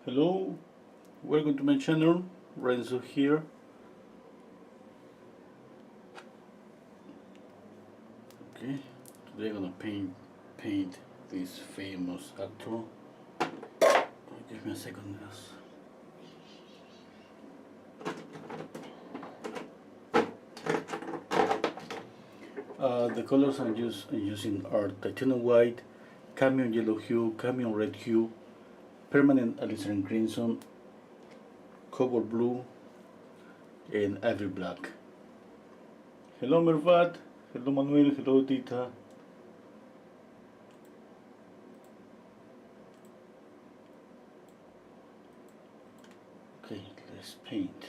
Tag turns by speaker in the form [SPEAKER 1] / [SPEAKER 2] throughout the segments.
[SPEAKER 1] Hello, welcome to my channel. Renzo here. Okay, today I'm gonna paint this famous actor. Give me a second, guys. The colors I'm using are titanium white, cadmium yellow hue, cadmium red hue, permanent alizarin crimson, cobalt blue, and ivory black. Hello Mervat, hello Manuel, hello Tita. Okay, let's paint.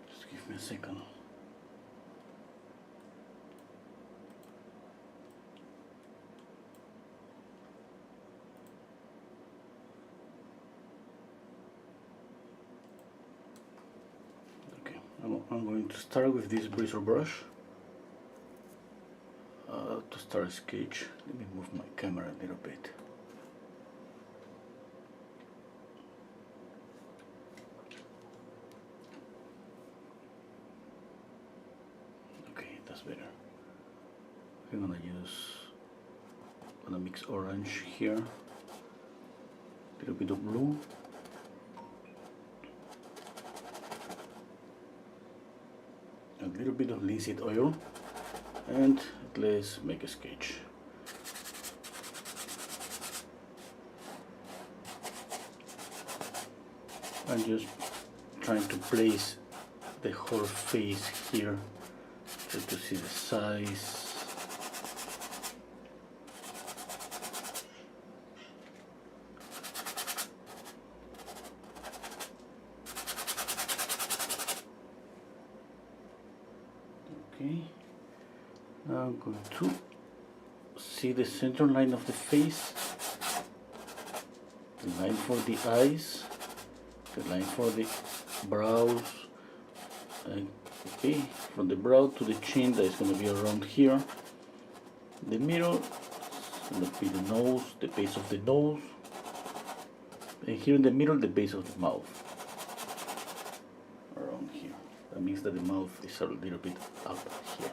[SPEAKER 1] Just give me a second. I'm going to start with this bristle brush to start a sketch. Let me move my camera a little bit. Okay, that's better. I'm gonna mix orange here, a little bit of blue. A little bit of linseed oil, and let's make a sketch. I'm just trying to place the whole face here, try to see the size. Okay, now I'm going to see the center line of the face, the line for the eyes, the line for the brows. Okay, from the brow to the chin, that is going to be around here. The middle is going to be the nose, the base of the nose, and here in the middle, the base of the mouth. Around here. That means that the mouth is a little bit up here.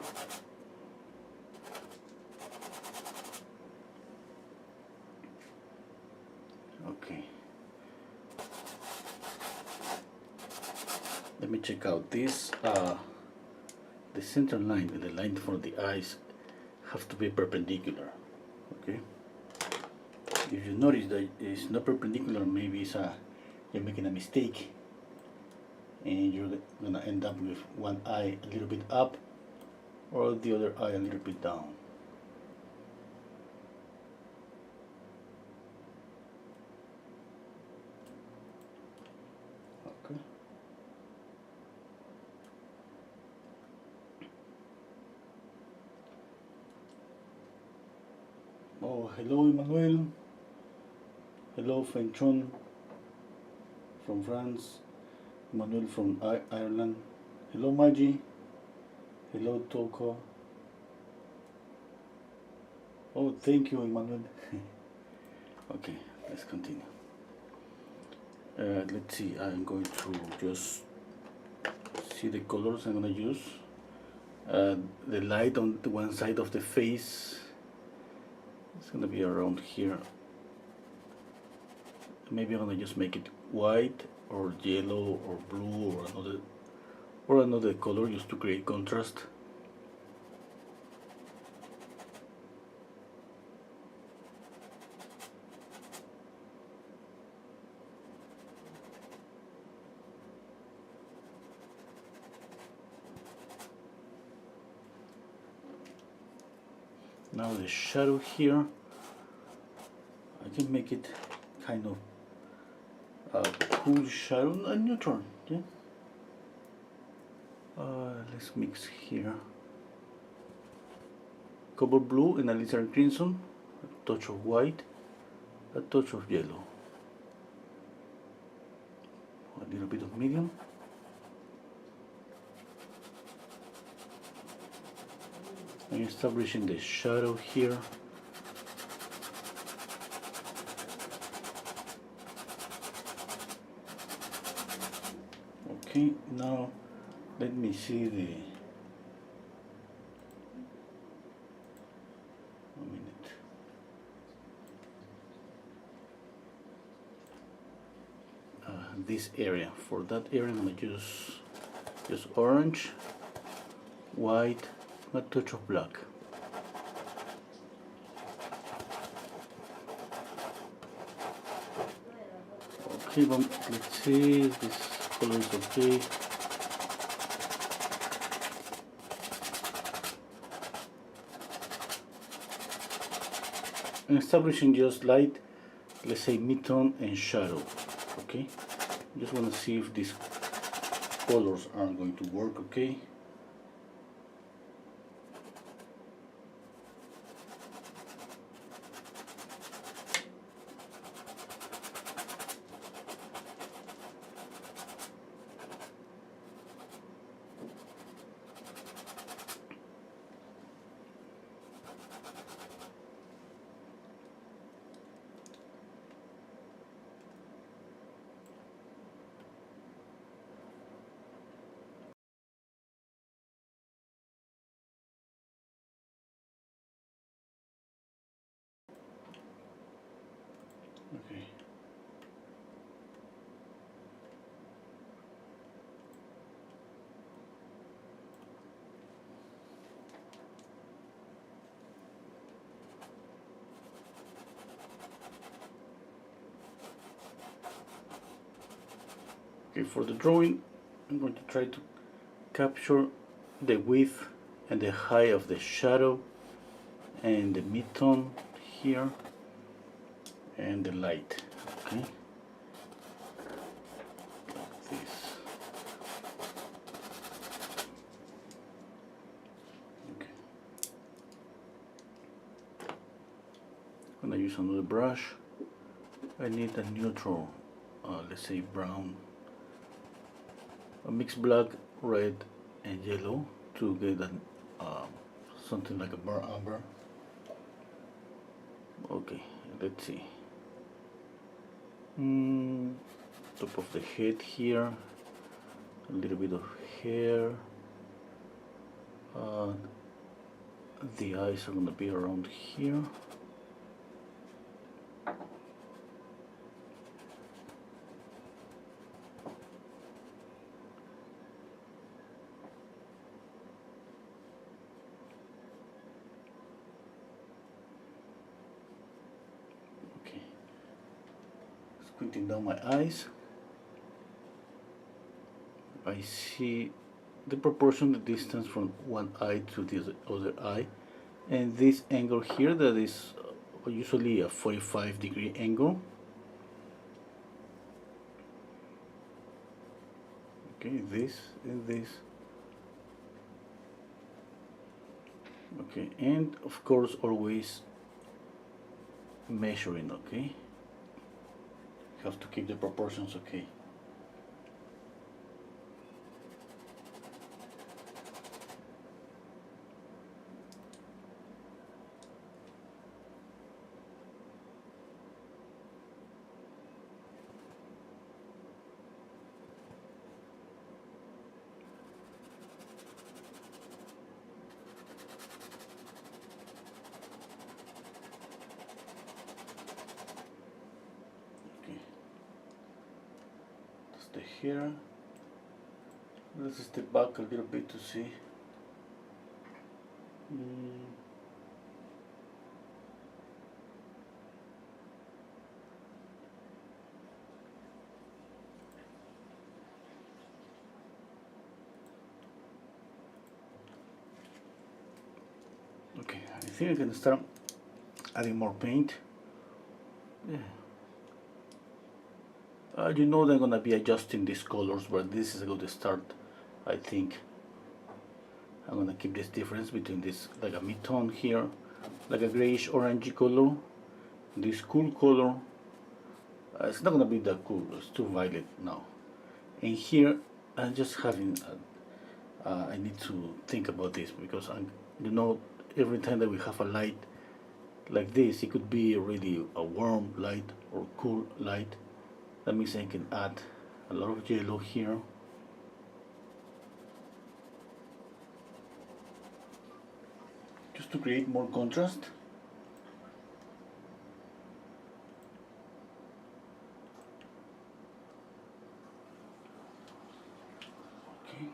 [SPEAKER 1] Okay. Let me check out this. The center line and the line for the eyes have to be perpendicular. Okay. If you notice that it's not perpendicular, maybe you're making a mistake, and you're gonna end up with one eye a little bit up or the other eye a little bit down. Okay. Oh, hello Emmanuel. Hello Fenchon from France. Manuel from Ireland. Hello Maggie. Hello Toko. Oh, thank you Emmanuel. Okay, let's continue. Let's see, I'm going to just see the colors I'm going to use. The light on the one side of the face, it's going to be around here. Maybe I'm going to just make it white or yellow or blue or another color, just to create contrast. Now the shadow here, I can make it kind of a cool shadow, a neutral. Yeah. Let's mix here cobalt blue and alizarin crimson, a touch of white, a touch of yellow, a little bit of medium. I'm establishing the shadow here. Okay, now let me see the, a minute. This area. For that area I'm gonna use orange, white, a touch of black. Okay, but let's see if this color is okay. I'm establishing just light, let's say mid-tone and shadow. Okay, just want to see if these colors are going to work. Okay. Okay. Okay, for the drawing, I'm going to try to capture the width and the height of the shadow and the mid-tone here and the light. Okay, like this. Okay, I'm gonna use another brush. I need a neutral, let's say brown, a mixed black, red, and yellow to get an, something like a burnt umber. Okay, let's see. Top of the head here, a little bit of hair. The eyes are gonna be around here. Squinting down my eyes, I see the proportion, the distance from one eye to the other eye, and this angle here that is usually a 45-degree angle. Okay, this and this. Okay, and of course always measuring. Okay, you have to keep the proportions okay. The hair. Let's step back a little bit to see. Okay, I think I can start adding more paint. Yeah. You know that I'm gonna be adjusting these colors, but this is a good start. I think I'm gonna keep this difference between this, like a mid-tone here, like a grayish orangey color, this cool color. It's not gonna be that cool, it's too violet now. And here I'm just having I need to think about this because you know, every time that we have a light like this, it could be really a warm light or cool light. That means I can add a lot of yellow here to create more contrast. Okay.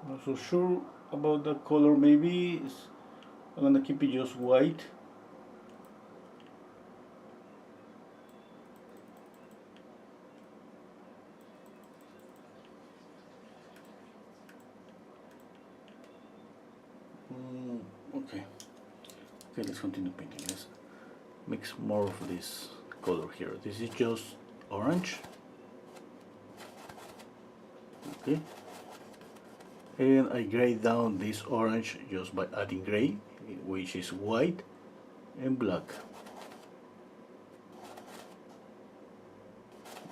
[SPEAKER 1] Not so sure about the color. Maybe I'm gonna keep it just white. Okay. Okay, let's continue painting. Let's mix more of this color here. This is just orange. Okay. And I gray down this orange just by adding gray, which is white and black.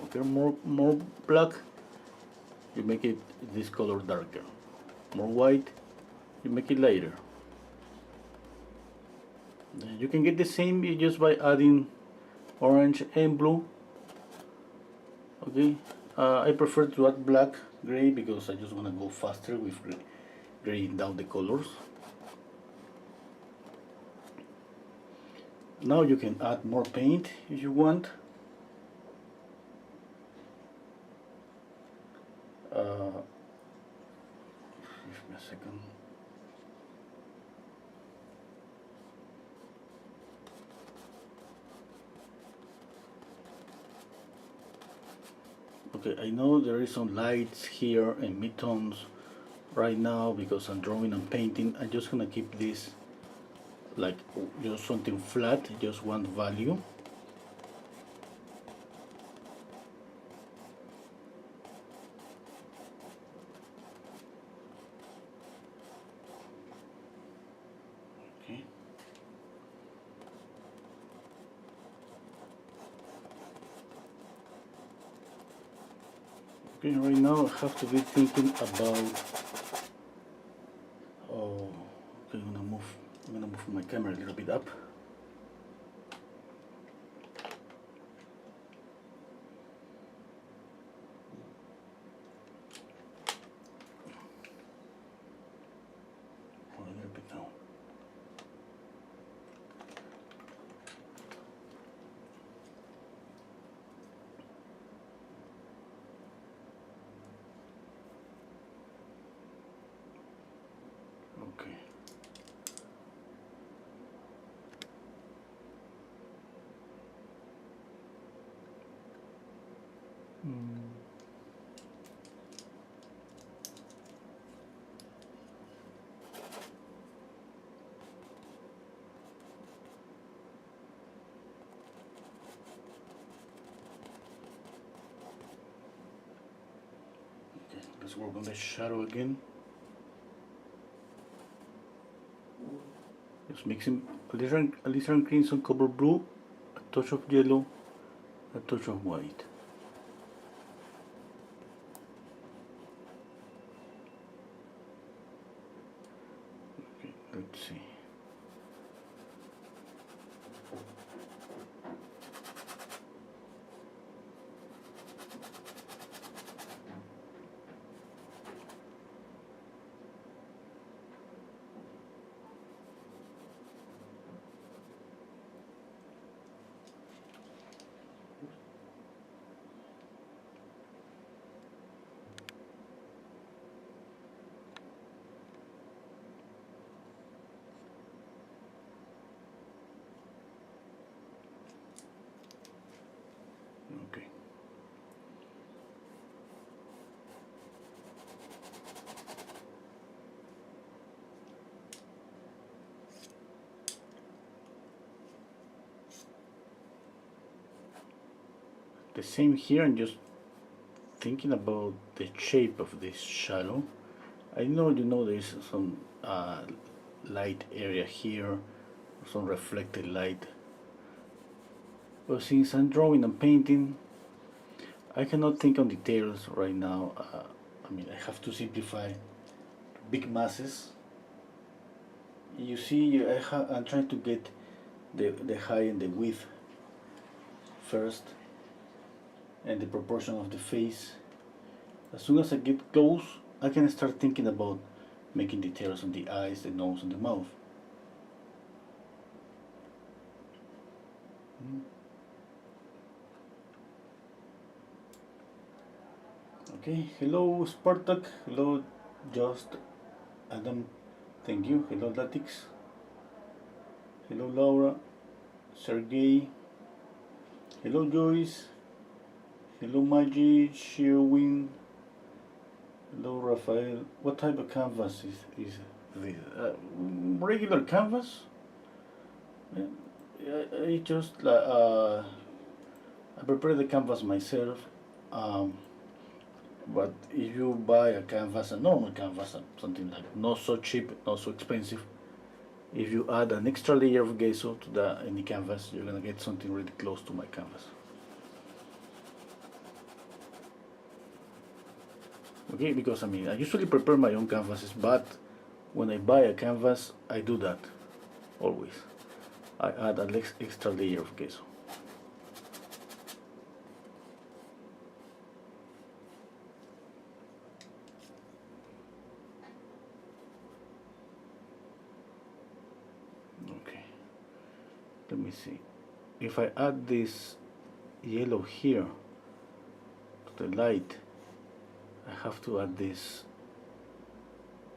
[SPEAKER 1] Okay, more black, you make it this color darker. More white, you make it lighter. You can get the same just by adding orange and blue. Okay, I prefer to add black, gray, because I just want to go faster with graying down the colors. Now you can add more paint if you want. Give me a second. Okay, I know there is some lights here and midtones right now because I'm drawing and painting. I'm just gonna keep this like just something flat, just one value. Okay. Okay, right now I have to be thinking about. Oh, okay, I'm gonna move my camera a little bit up. A little bit down. Okay. Okay, let's work on the shadow again. Just mixing a little crimson, cover blue, a touch of yellow, a touch of white. Okay, let's see. Okay. The same here, I'm just thinking about the shape of this shadow. I know there's some light area here, some reflected light. But since I'm drawing and painting, I cannot think on details right now. I mean, I have to simplify big masses. You see, I'm trying to get the height and the width first, and the proportion of the face. As soon as I get close, I can start thinking about making details on the eyes, the nose, and the mouth. Okay, hello Spartak, hello Just Adam, thank you, hello Latix, hello Laura, Sergey, hello Joyce, hello Maggie, Sherwin, hello Rafael. What type of canvas is this? Regular canvas? I just I prepare the canvas myself. But if you buy a canvas, a normal canvas, something like not so cheap, not so expensive, if you add an extra layer of gesso to the canvas, you're gonna get something really close to my canvas. Okay, because I mean, I usually prepare my own canvases, but when I buy a canvas, I do that always. I add an extra layer of gesso. Okay, let me see. If I add this yellow here to the light, I have to add this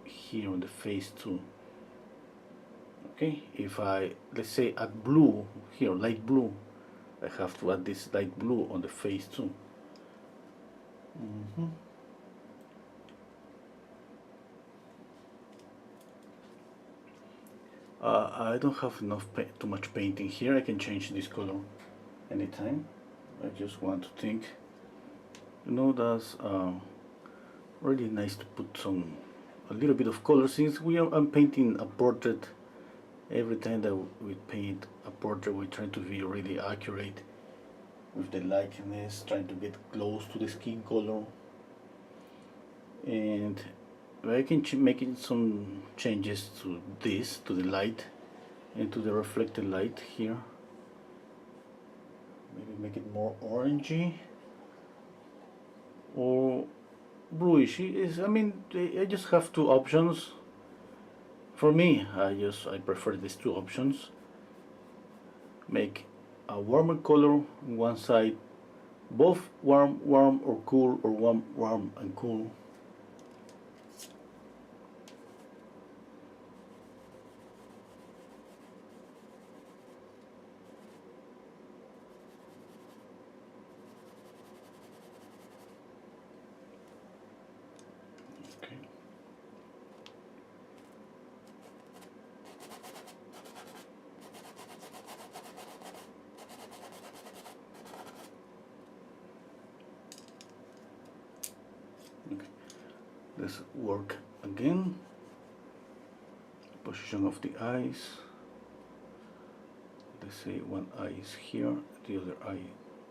[SPEAKER 1] here on the face too. Okay, if I, let's say, add blue here, light blue, I have to add this light blue on the face too. I don't have too much painting here. I can change this color anytime. I just want to think. You know, that's really nice to put a little bit of color, since I'm painting a portrait. Every time that we paint a portrait, we try to be really accurate with the likeness, trying to get close to the skin color. And I can make some changes to this, to the light, and to the reflected light here. Maybe make it more orangey or bluish. I mean, I just have two options. For me, I prefer these two options. Make a warmer color on one side, both warm or cool, or warm and cool. Okay. Okay. Let's work again. Position of the eyes. Let's say one eye is here, the other eye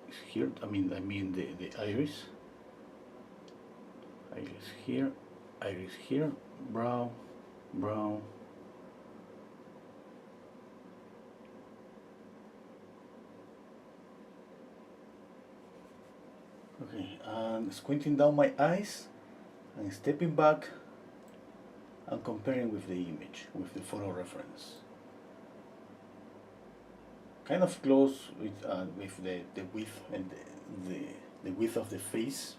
[SPEAKER 1] is here. I mean the iris. Iris here, iris here, brow, brow. Okay, and squinting down my eyes and stepping back and comparing with the image, with the photo reference. Kind of close with the width and the width of the face.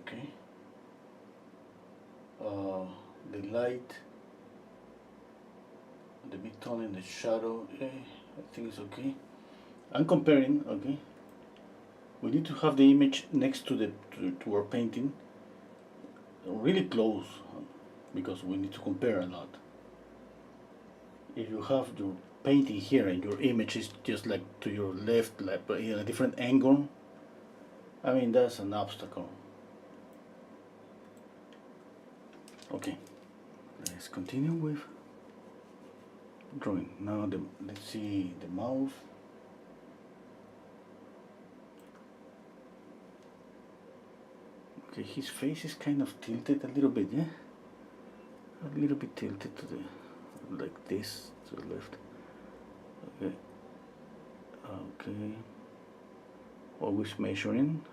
[SPEAKER 1] Okay. The light, the midtone and the shadow, I think it's okay. I'm comparing, okay. We need to have the image next to to our painting, really close, because we need to compare a lot. If you have your painting here and your image is just like to your left, like in a different angle, I mean, that's an obstacle. Okay, let's continue with drawing. Now let's see the mouth. Okay, his face is kind of tilted a little bit, yeah? A little bit tilted to the, like this, to the left. Okay. Okay. Always measuring.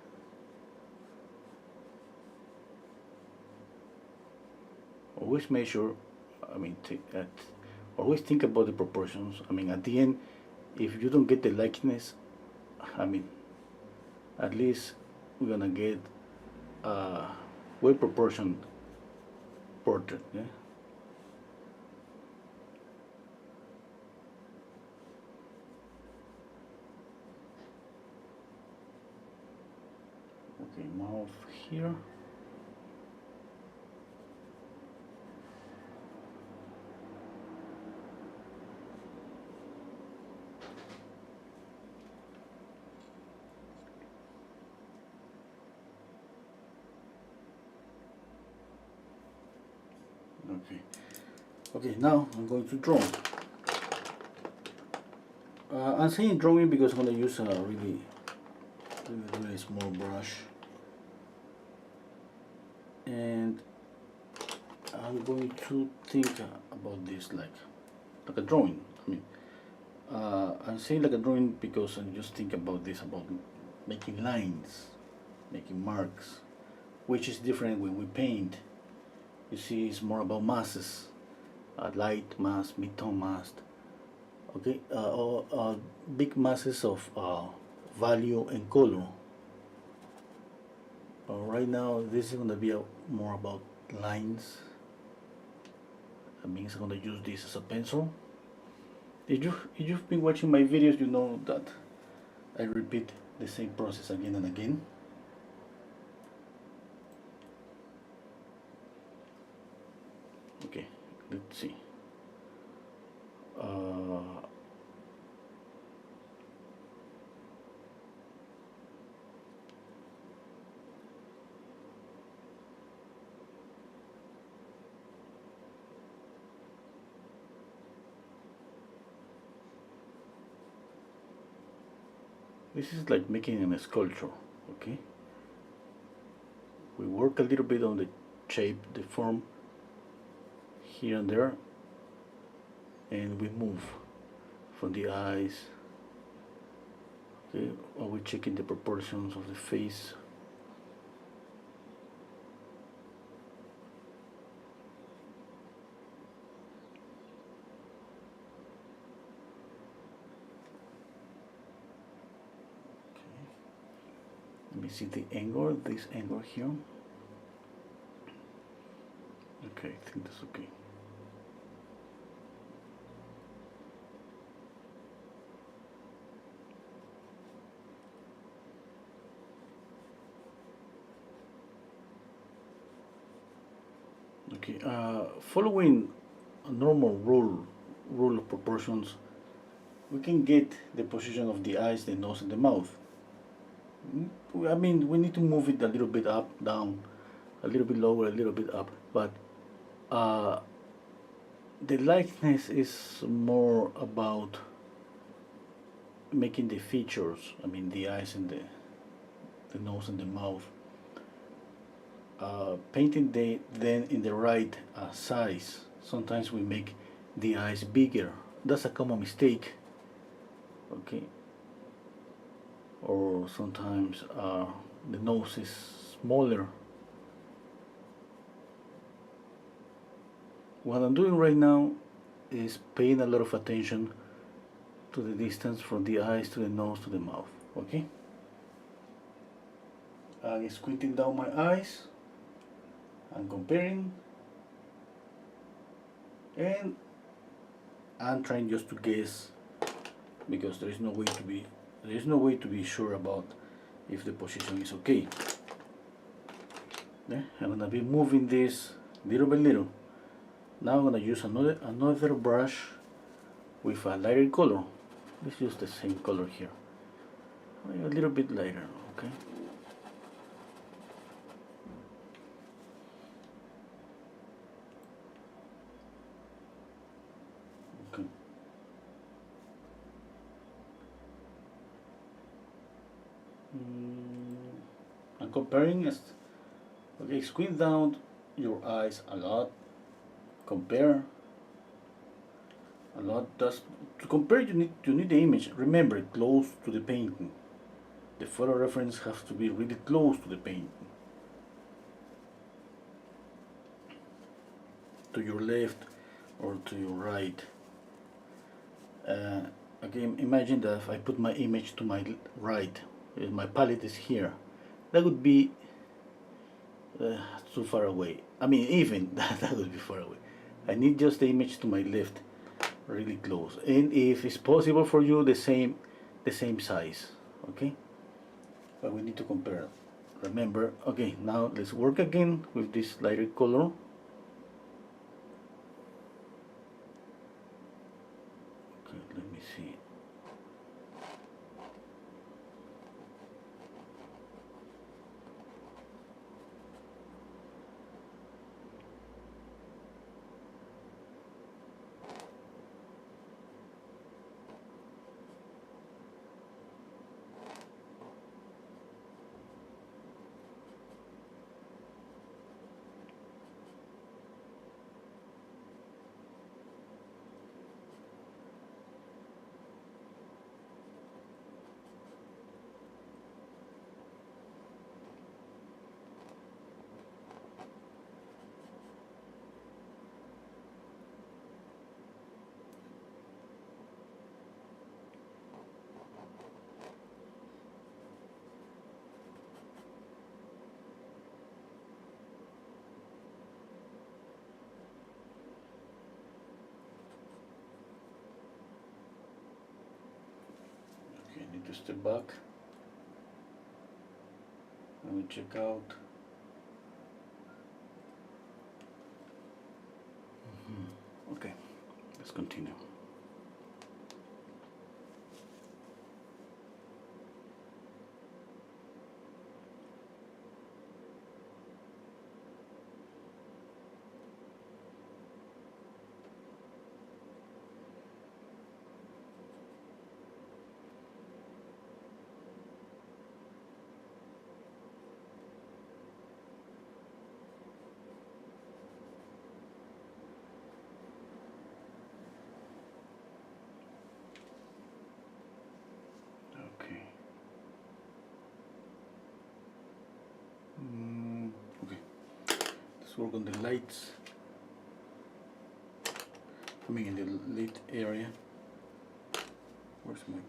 [SPEAKER 1] always measure, I mean, always think about the proportions. I mean, at the end, if you don't get the likeness, I mean, at least we're gonna get a well proportioned portrait. Yeah. Okay, mouth here. Okay. Okay, now I'm going to draw. I'm saying drawing because I'm going to use a really small brush, and I'm going to think about this like a drawing. I mean, I'm saying like a drawing because I just think about this, about making lines, making marks, which is different when we paint. You see, it's more about masses, light mass, mid-tone mass, okay, or big masses of value and color. Right now, this is going to be more about lines. That means I'm going to use this as a pencil. If you've been watching my videos, you know that I repeat the same process again and again. Okay, let's see. This is like making a sculpture, okay? We work a little bit on the shape, the form, here and there, and we move from the eyes, okay? Are we checking the proportions of the face? Let me see the angle, this angle here. Okay, I think that's okay. Okay, following a normal rule of proportions, we can get the position of the eyes, the nose, and the mouth. I mean, we need to move it a little bit up, down, a little bit lower, a little bit up, but the likeness is more about making the features, I mean the eyes and the nose and the mouth, painting then in the right size. Sometimes we make the eyes bigger. That's a common mistake, okay? Or sometimes the nose is smaller. What I'm doing right now is paying a lot of attention to the distance from the eyes to the nose to the mouth, okay? I'm squinting down my eyes, I'm comparing, and I'm trying just to guess, because there is no way to be sure about if the position is okay. Yeah, I'm gonna be moving this little by little. Now I'm gonna use another brush with a lighter color. Let's use the same color here, a little bit lighter, okay? Okay. I'm comparing. Okay, squint down your eyes a lot. Compare a lot. To compare, you need the image. Remember, close to the painting. The photo reference has to be really close to the painting. to your left or to your right. Again, imagine that if I put my image to my right, my palette is here, that would be too far away. I mean, even that would be far away. I need just the image to my left, really close. And if it's possible for you, the same size. Okay, but we need to compare. Remember. Okay, now let's work again with this lighter color. Okay, let me see. Okay, I need to step back. Let me check out. Okay, let's continue. Okay. Okay. Let's work on the lights. I mean, in the lit area. Where's my brush?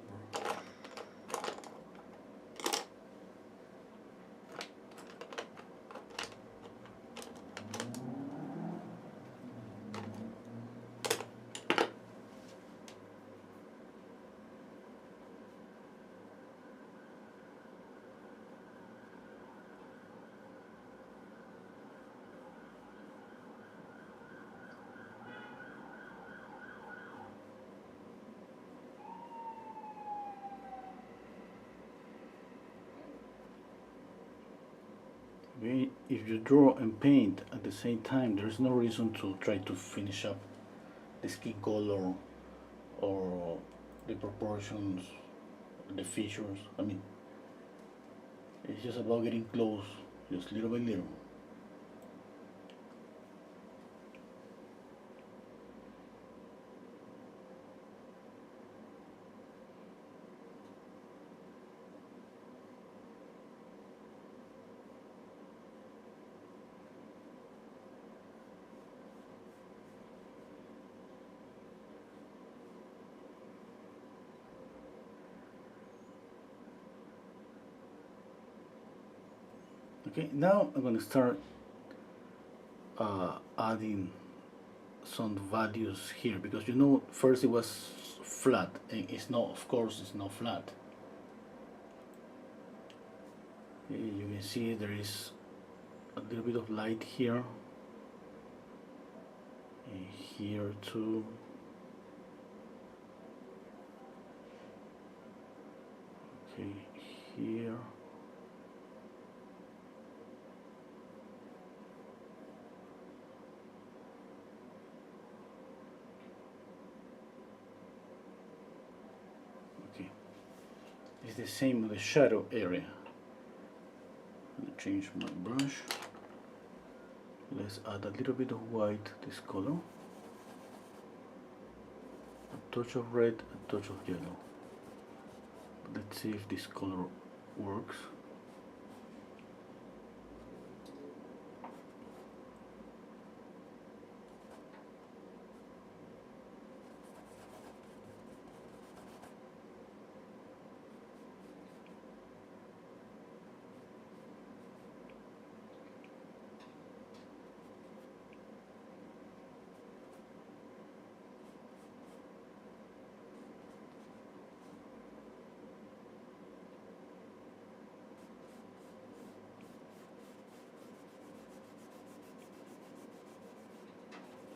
[SPEAKER 1] If you draw and paint at the same time, there is no reason to try to finish up the skin color or the proportions, the features. I mean, it's just about getting close, just little by little. Okay, now I'm going to start adding some values here, because you know first it was flat and it's not, of course it's not flat. You can see there is a little bit of light here and here too. Okay, here. Okay, it's the same with the shadow area. I'm gonna change my brush. Let's add a little bit of white, this color. A touch of red, a touch of yellow. Let's see if this color works.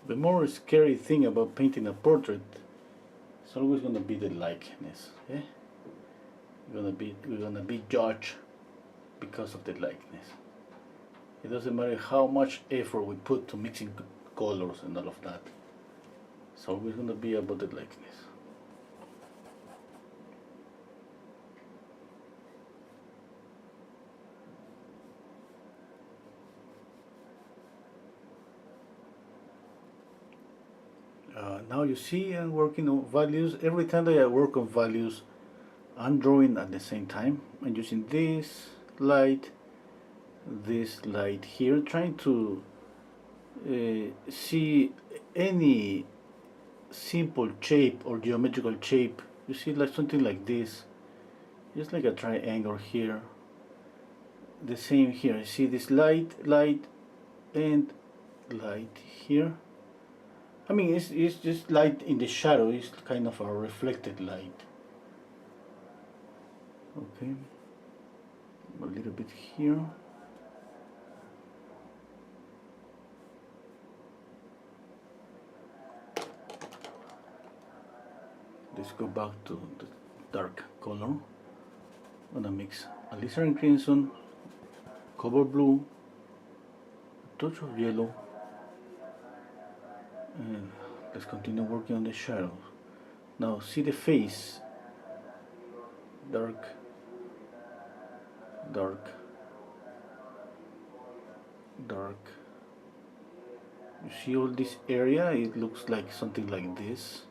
[SPEAKER 1] The more scary thing about painting a portrait is always gonna be the likeness. Yeah? We're gonna be judged because of the likeness. It doesn't matter how much effort we put to mixing colors and all of that. It's always gonna be about the likeness. Now you see I'm working on values. Every time that I work on values, I'm drawing at the same time. I'm using this light here, trying to see any simple shape or geometrical shape. You see, like something like this, just like a triangle here. The same here. See this light, and light here. I mean, it's just light in the shadow. It's kind of a reflected light. Okay, a little bit here. Let's go back to the dark color. I'm gonna mix alizarin and crimson, cobalt blue, a touch of yellow, and let's continue working on the shadows. Now see the face. Dark, dark, dark. You see all this area? It looks like something like this.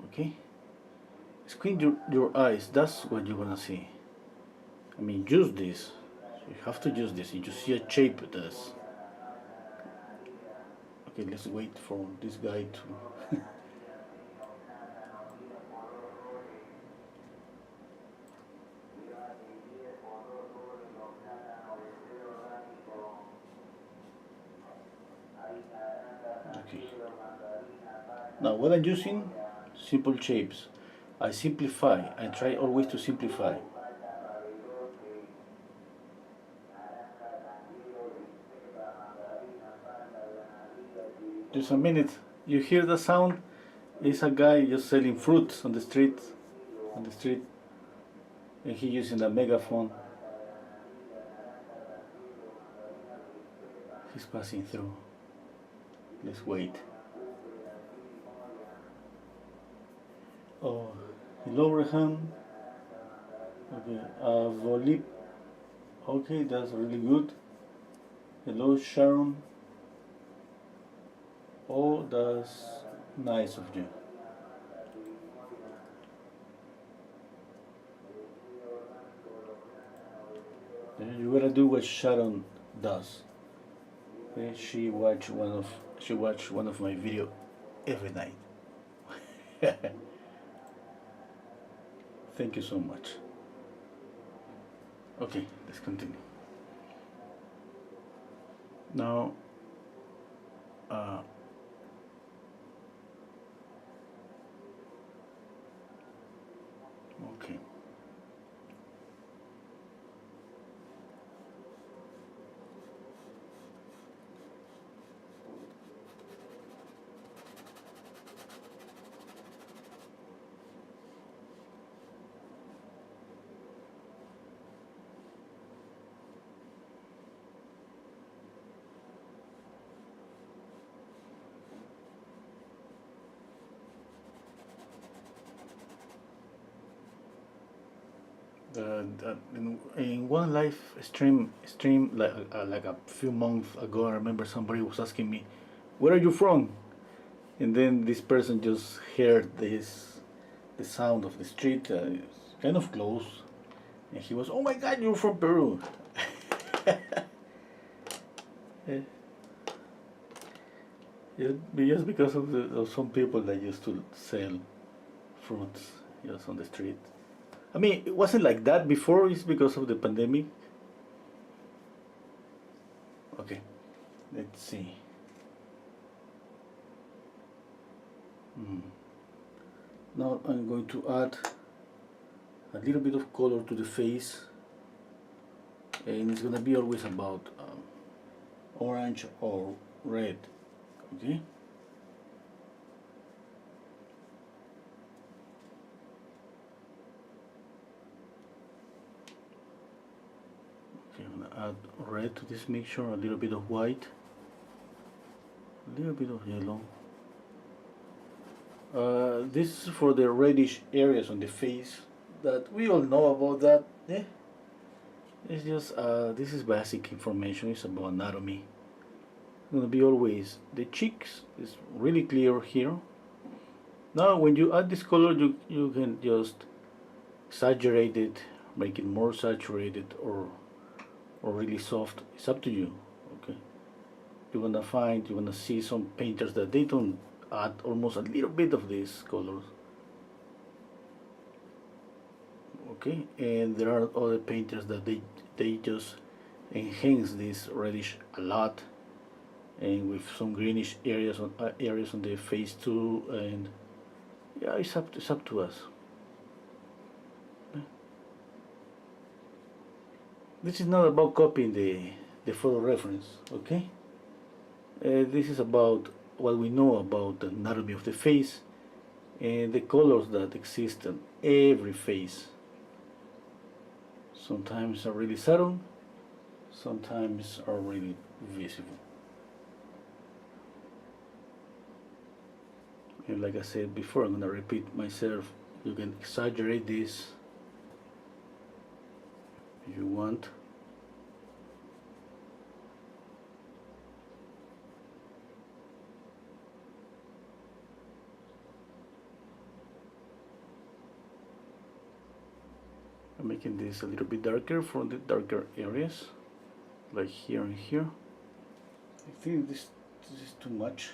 [SPEAKER 1] Okay? Squint your eyes. That's what you're gonna see. I mean, use this. You have to use this. You just see a shape that's... Okay, let's wait for this guy to... Okay. Now what I'm using, simple shapes. I simplify. I try always to simplify. Just a minute. You hear the sound? It's a guy just selling fruits on the street. And he using a megaphone. He's passing through. Let's wait. Oh, hello Rehan. Okay, Volip. Okay, that's really good. Hello Sharon. Oh, that's nice of you. You gotta do what Sharon does. Okay, she watch one of my video every night. Thank you so much. Okay, let's continue. Now, okay. In one live stream like a few months ago, I remember somebody was asking me, "Where are you from?" And then this person just heard the sound of the street, kind of close, and he was, "Oh my God, you're from Peru!" Just because of some people that used to sell fruits just on the street. I mean, it wasn't like that before. It's because of the pandemic. Okay, let's see. Now I'm going to add a little bit of color to the face. and it's gonna be always about orange or red. Okay. Okay, I'm gonna add red to this mixture, a little bit of white, a little bit of yellow. This is for the reddish areas on the face that we all know about that. Yeah. It's just this is basic information. It's about anatomy. It's gonna be always the cheeks is really clear here. Now when you add this color, you can just exaggerate it, make it more saturated or really soft. It's up to you. Okay. You're gonna see some painters that they don't add almost a little bit of these colors. Okay, and there are other painters that they just enhance this reddish a lot, and with some greenish areas on the face too. And yeah, it's up to us. This is not about copying the photo reference. Okay, this is about what we know about the anatomy of the face and the colors that exist on every face. Sometimes are really subtle, sometimes are really visible. And like I said before, I'm gonna repeat myself. You can exaggerate this if you want. I'm making this a little bit darker for the darker areas, like here and here. I think this is too much,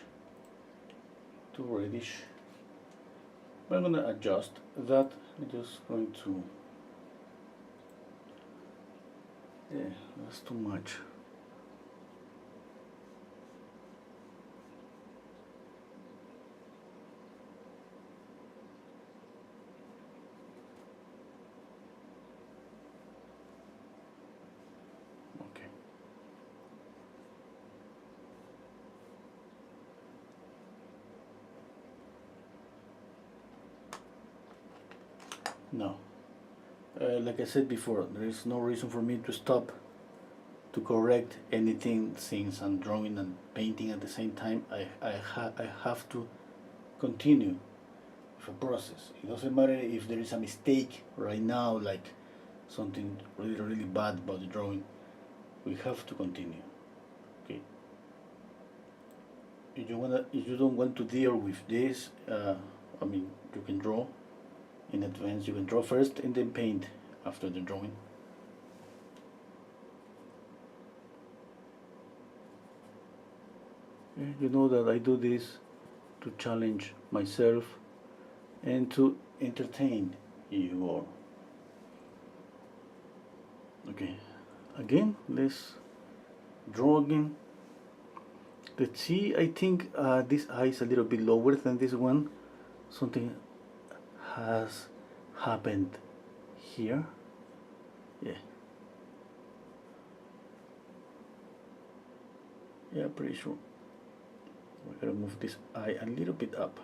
[SPEAKER 1] too reddish. But I'm gonna adjust that. I'm just going to, yeah, that's too much. Okay. No. Like I said before, there is no reason for me to stop to correct anything since I'm drawing and painting at the same time. I have to continue with a process. It doesn't matter if there is a mistake right now, like something really bad about the drawing. We have to continue. Okay. If you don't want to deal with this, I mean, you can draw in advance. You can draw first and then paint after the drawing. You know that I do this to challenge myself and to entertain you all. Okay, again, let's draw again. Let's see, I think this eye is a little bit lower than this one. Something has happened here. Yeah. Yeah, pretty sure. We're gonna move this eye a little bit up.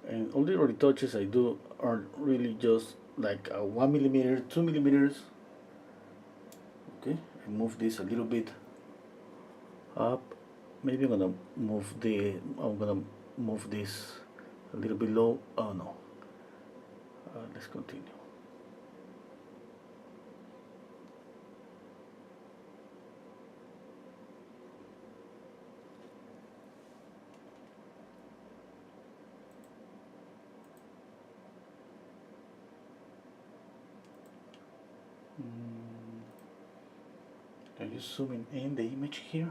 [SPEAKER 1] And all the retouches I do are really just like 1 millimeter, 2 millimeters. Okay, I move this a little bit up. Maybe I'm gonna move this a little bit low. Oh no. Let's continue. Are you zooming in the image here?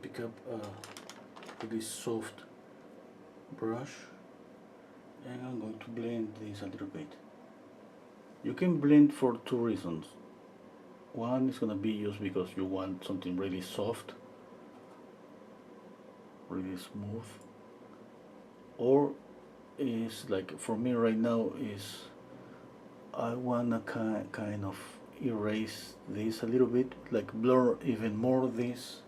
[SPEAKER 1] pick up a really soft brush, and I'm going to blend this a little bit. You can blend for two reasons. One is gonna be just because you want something really soft, really smooth, or is like for me right now is I wanna kind of erase this a little bit, like blur even more this.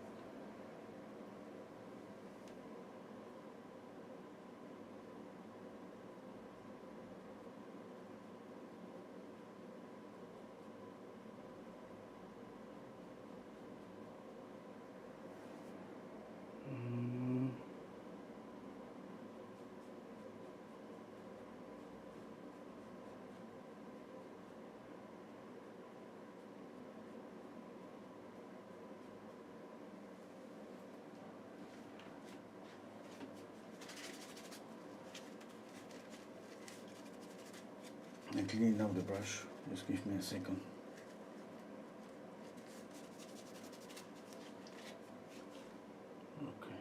[SPEAKER 1] And clean out the brush. Just give me a second. Okay.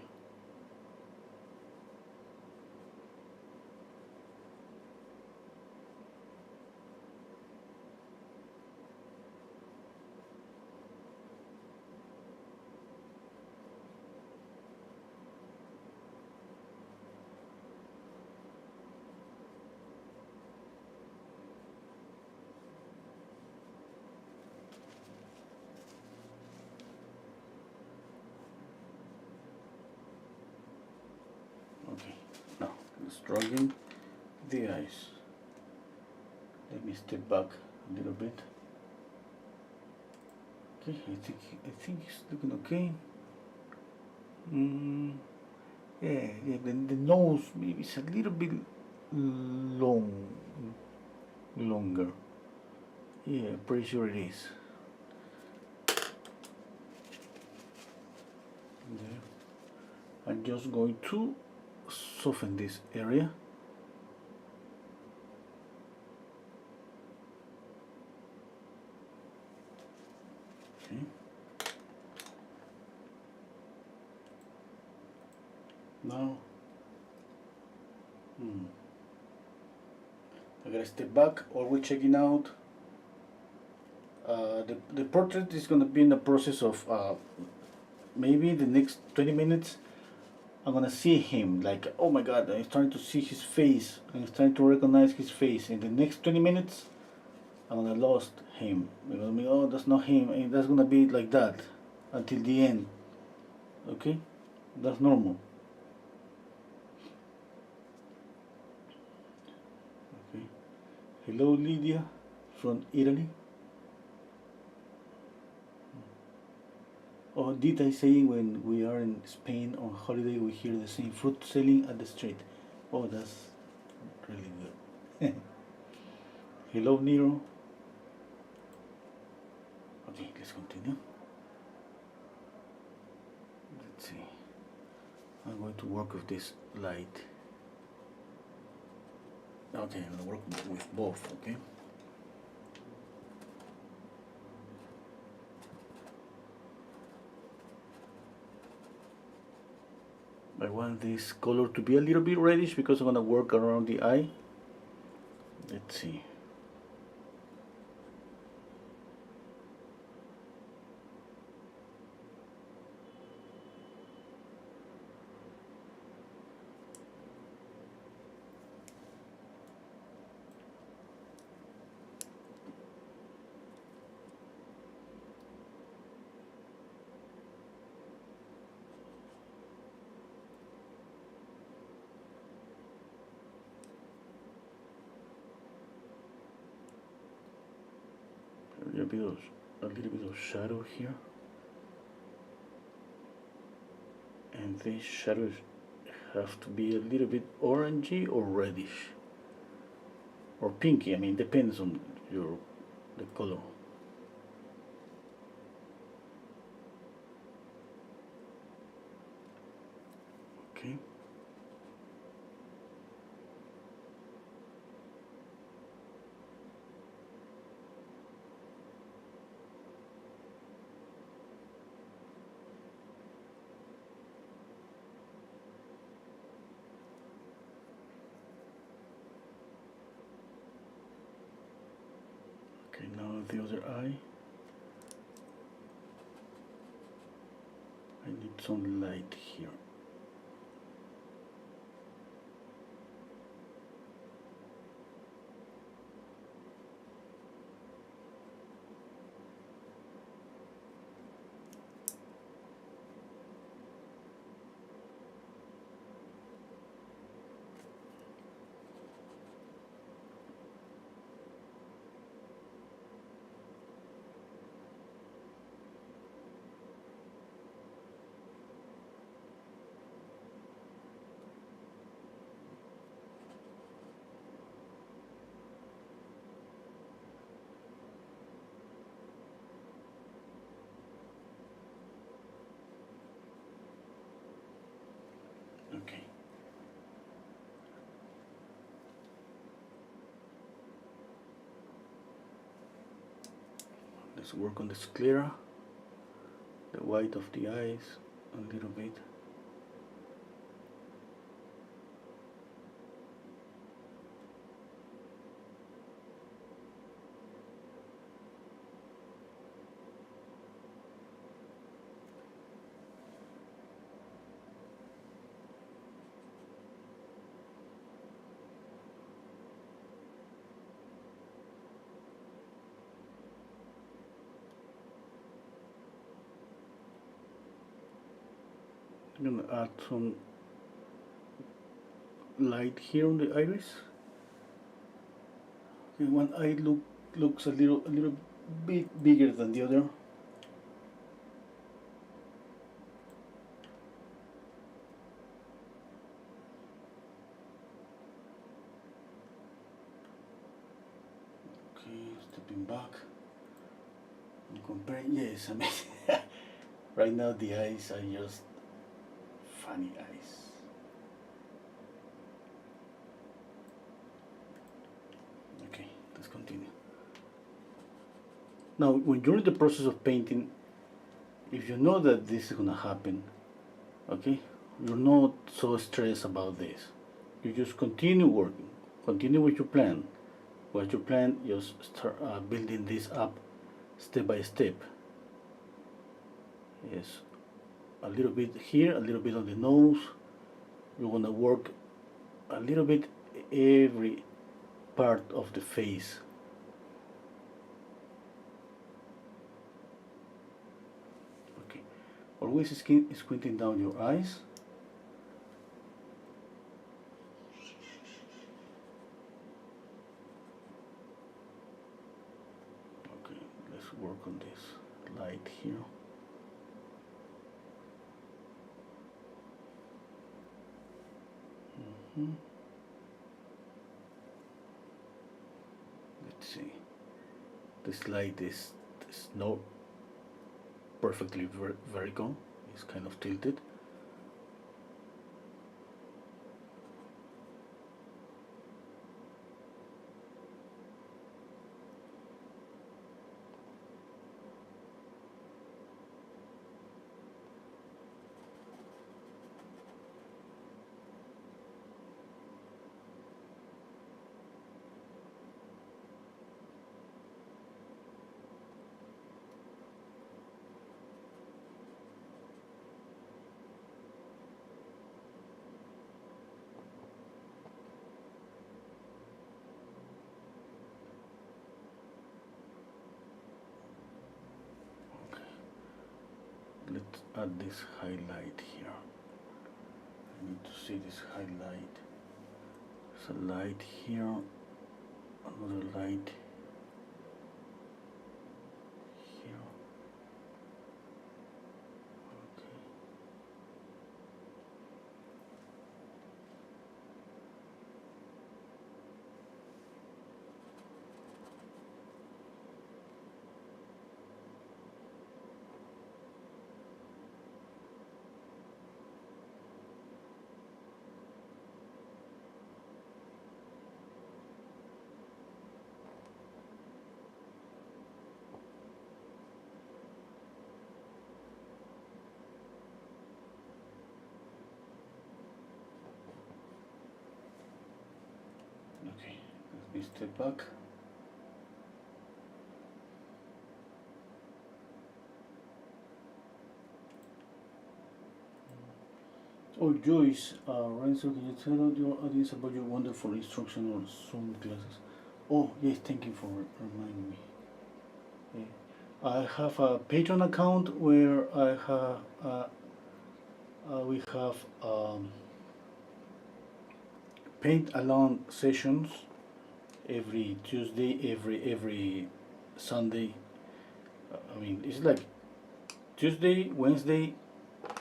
[SPEAKER 1] Okay. Now let's draw in the eyes. Let me step back a little bit. Okay, I think it's looking okay. Yeah, the nose maybe is a little bit longer. Yeah, pretty sure it is. There. I'm just going to soften this area. Okay. Now, I gotta step back, always checking out. The portrait is gonna be in the process of maybe the next 20 minutes. I'm gonna see him like, oh my god, I'm starting to see his face. I'm starting to recognize his face. In the next 20 minutes, I'm gonna lost him. You're gonna be, oh, that's not him, and that's gonna be like that until the end. Okay, that's normal. Okay. Hello, Lydia, from Italy. Oh, did I say when we are in Spain on holiday we hear the same fruit selling at the street? Oh, that's really good. Hello, Nero. Okay, let's continue. Let's see. I'm going to work with this light. Okay, I'm going to work with both, okay? I want this color to be a little bit reddish because I'm going to work around the eye. Let's see. A little bit of shadow here, and these shadows have to be a little bit orangey or reddish or pinky. I mean, depends on the color. Okay. Okay, now the other eye. I need some light here. Okay. Let's work on the sclera, the white of the eyes, a little bit. I'm gonna add some light here on the iris. Okay, one eye looks a little bit bigger than the other. Okay, stepping back. I'm comparing. Yes, I mean, right now the eyes are just funny eyes. Okay, let's continue. Now, when you're in the process of painting, if you know that this is gonna happen, okay, you're not so stressed about this. You just continue working, continue with your plan. What you plan, just start building this up step by step. Yes, a little bit here, a little bit on the nose. You're gonna work a little bit every part of the face. Okay, always squinting down your eyes. Okay, let's work on this light here. Let's see. This light is not perfectly vertical. It's kind of tilted. Let's add this highlight here. I need to see this highlight. There's a light here, another light here. Okay. Okay, let me step back. Oh, Joyce, Renzo, can you tell your audience about your wonderful instruction on Zoom classes? Oh, yes, thank you for reminding me. Yeah. I have a Patreon account where we have paint along sessions every Tuesday, every Sunday. I mean, it's like Tuesday, Wednesday,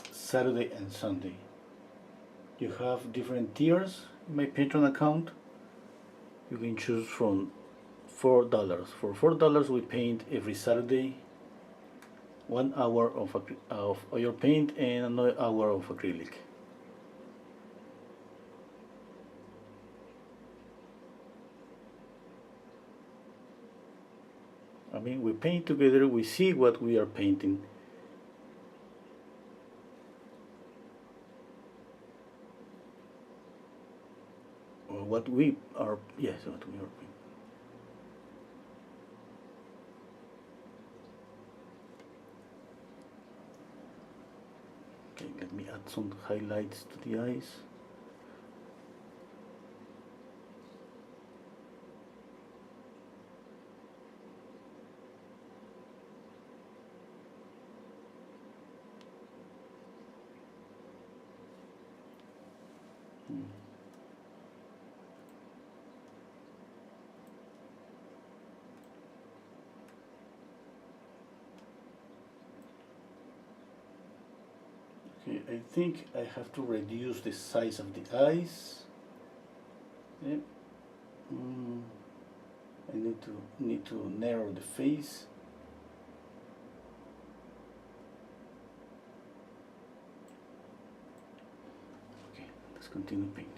[SPEAKER 1] Saturday, and Sunday. You have different tiers in my Patreon account. You can choose from $4. For $4, we paint every Saturday, 1 hour of oil paint and another hour of acrylic. I mean, we paint together, we see what we are painting. Or what we are, yes, what we are painting. Okay, let me add some highlights to the eyes. Okay, I think I have to reduce the size of the eyes. Yep. I need to narrow the face. Okay, let's continue painting.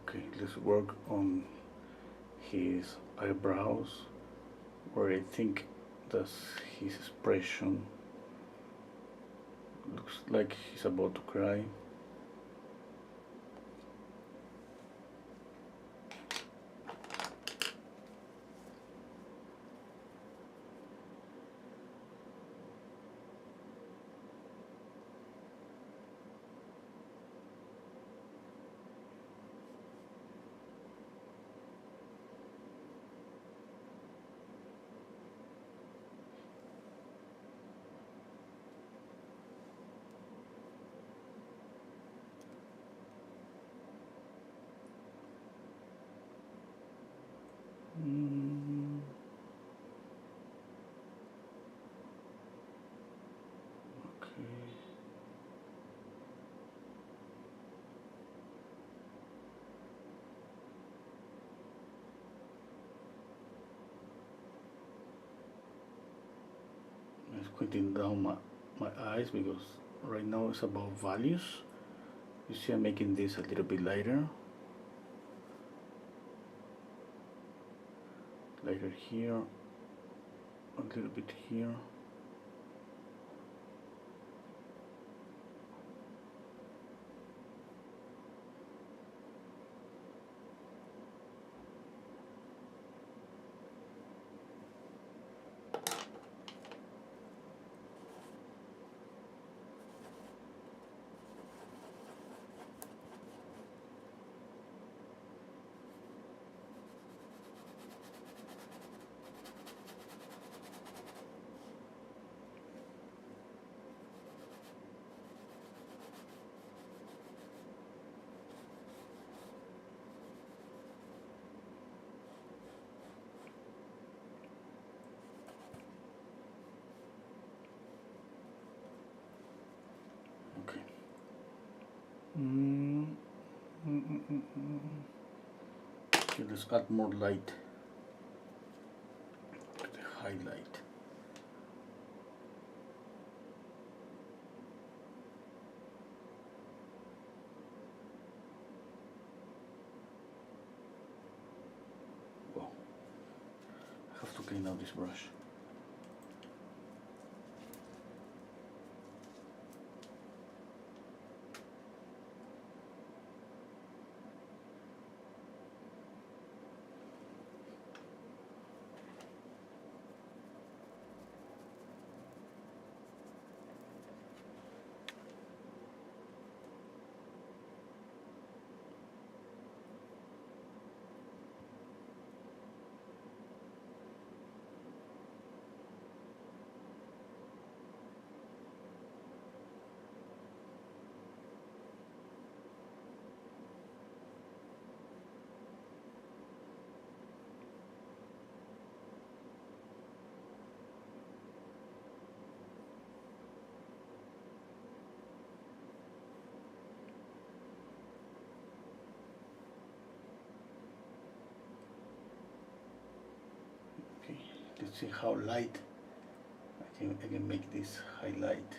[SPEAKER 1] Okay, let's work on his eyebrows, where I think that's his expression. Looks like he's about to cry. Okay. I'm squinting down my eyes because right now it's about values. You see I'm making this a little bit lighter. Lighter here, a little bit here. Okay, let's add more light to the highlight. Well, I have to clean out this brush. Okay, let's see how light I can make this highlight.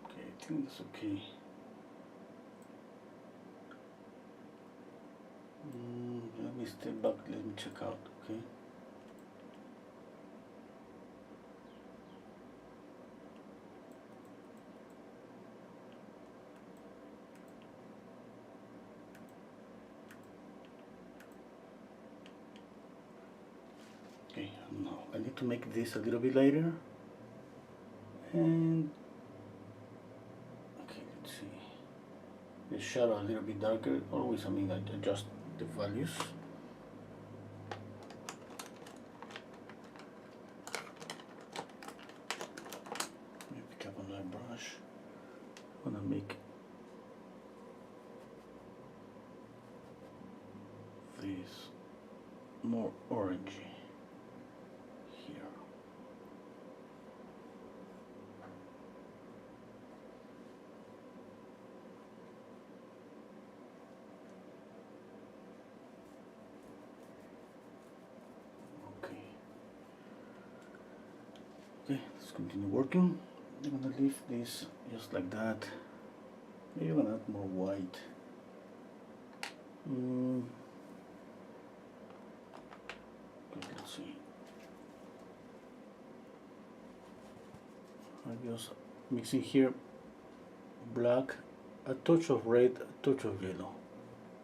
[SPEAKER 1] Okay, I think that's okay. Let me step back, let me check out, okay? Okay, now I need to make this a little bit lighter. And okay, let's see. The shadow a little bit darker. Always, I mean, I adjust the values. Let me pick up another brush. I'm gonna make this more orangey here. Okay, let's continue working. I'm gonna leave this just like that. Maybe I'm gonna add more white. Okay, let's see. I'm just mixing here black, a touch of red, a touch of yellow.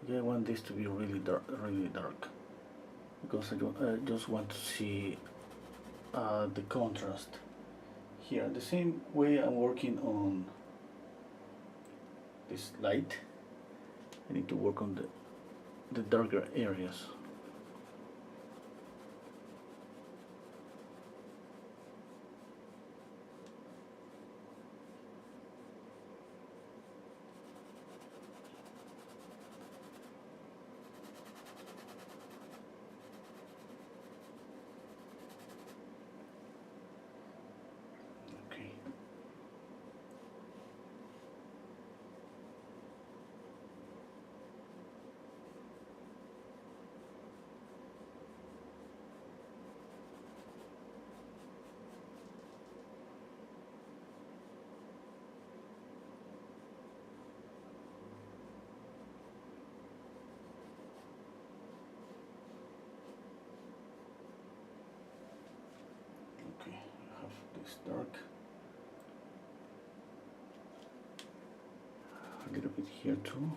[SPEAKER 1] Okay, I want this to be really dark, because I just want to see the contrast here. The same way I'm working on this light, I need to work on the darker areas. Okay, I have this dark. A little bit here too.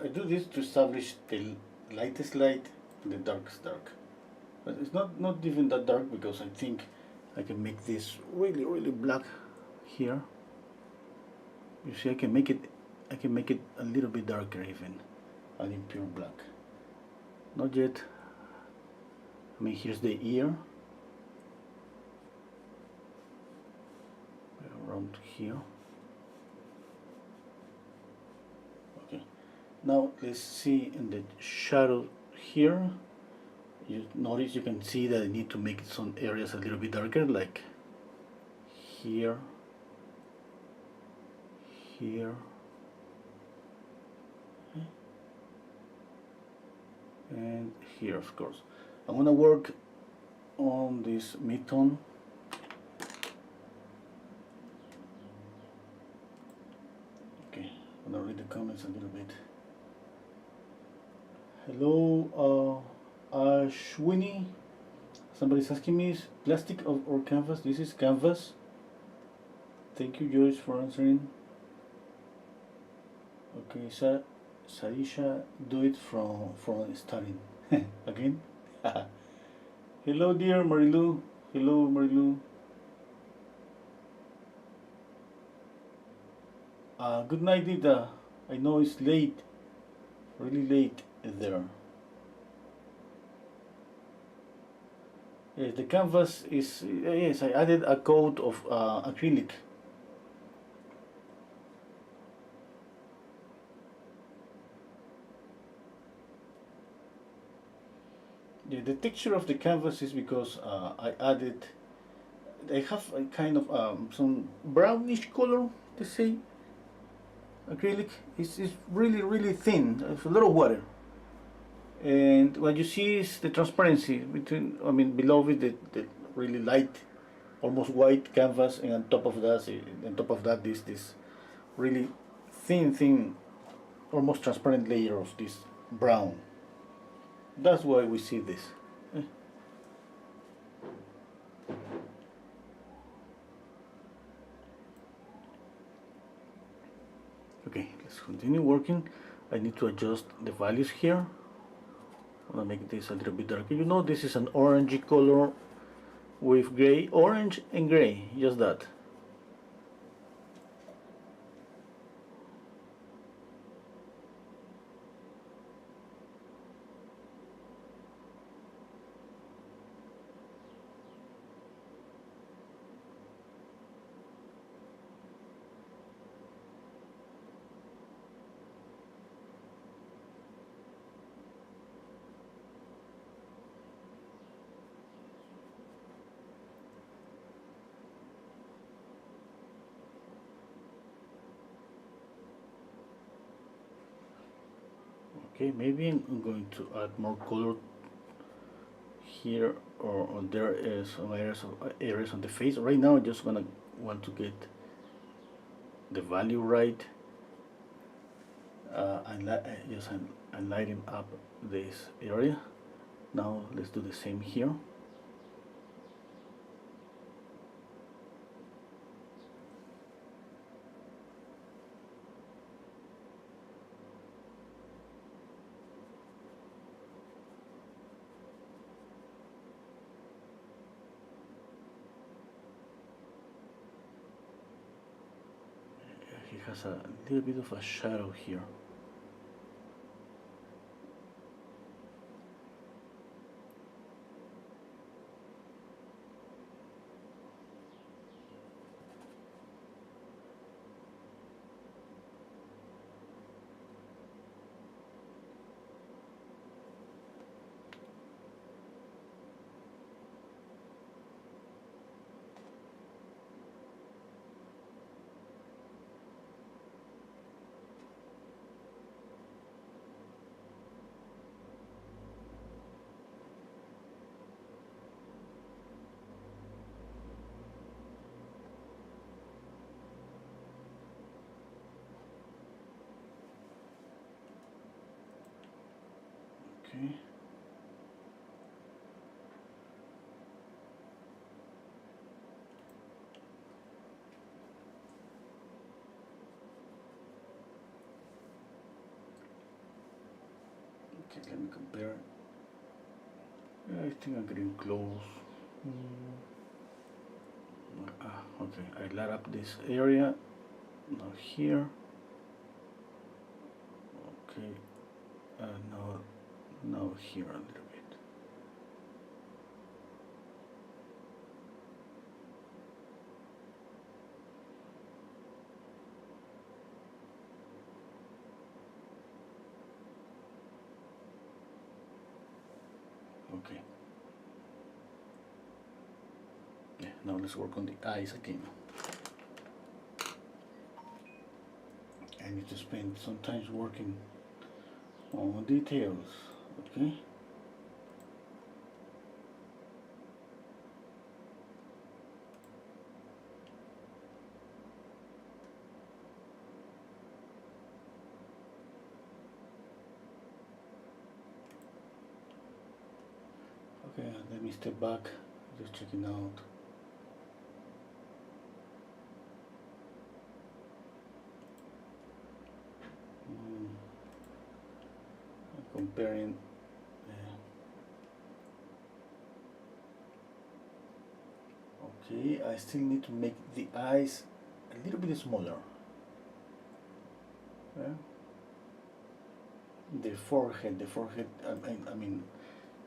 [SPEAKER 1] I do this to establish the lightest light and the darkest dark. But it's not even that dark because I think I can make this really black here. You see, I can make it a little bit darker even, adding pure black. Not yet. I mean, here's the ear. Around here. Okay. Now let's see in the shadow here. You notice you can see that I need to make some areas a little bit darker, like here, here, and here, of course. I'm gonna work on this mid-tone. Okay, I'm gonna read the comments a little bit. Hello, Ashwini. Somebody's asking me, is plastic or canvas? This is canvas. Thank you, Joyce, for answering. Okay, Sarisha, do it from starting. Again. Hello, dear Marilu. Hello, Marilu. Good night, Dita. I know it's late, really late there. Yes, the canvas is, yes, I added a coat of acrylic. Yeah, the texture of the canvas is because I have a kind of some brownish color, they say. Acrylic is really thin. It's a lot of water, and what you see is the transparency between. I mean, below it the really light, almost white canvas, and on top of that, this really thin, almost transparent layer of this brown. That's why we see this. Okay, let's continue working. I need to adjust the values here. I'm gonna make this a little bit darker. You know, this is an orangey color with gray, orange and gray, just that. Okay, maybe I'm going to add more color here or on there is some areas on the face. Right now, I just want to get the value right. And just I'm lighting up this area. Now let's do the same here. He has a little bit of a shadow here. Okay. Okay, let me compare. Yeah, I think I'm getting close. Okay, I light up this area. Now here. Okay, now here a little bit. Okay. Yeah, now let's work on the eyes again. I need to spend some time working on details. Okay. Okay, let me step back, just checking out. Comparing. Okay, I still need to make the eyes a little bit smaller. Yeah. The forehead, I mean,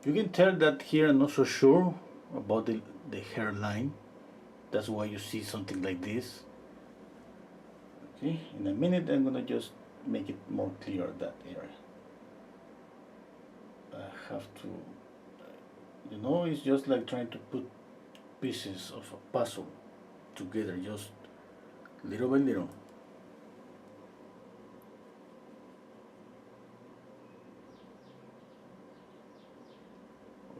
[SPEAKER 1] you can tell that here I'm not so sure about the hairline. That's why you see something like this. Okay, in a minute I'm gonna just make it more clear, that area. I have to, it's just like trying to put pieces of a puzzle together, just little by little.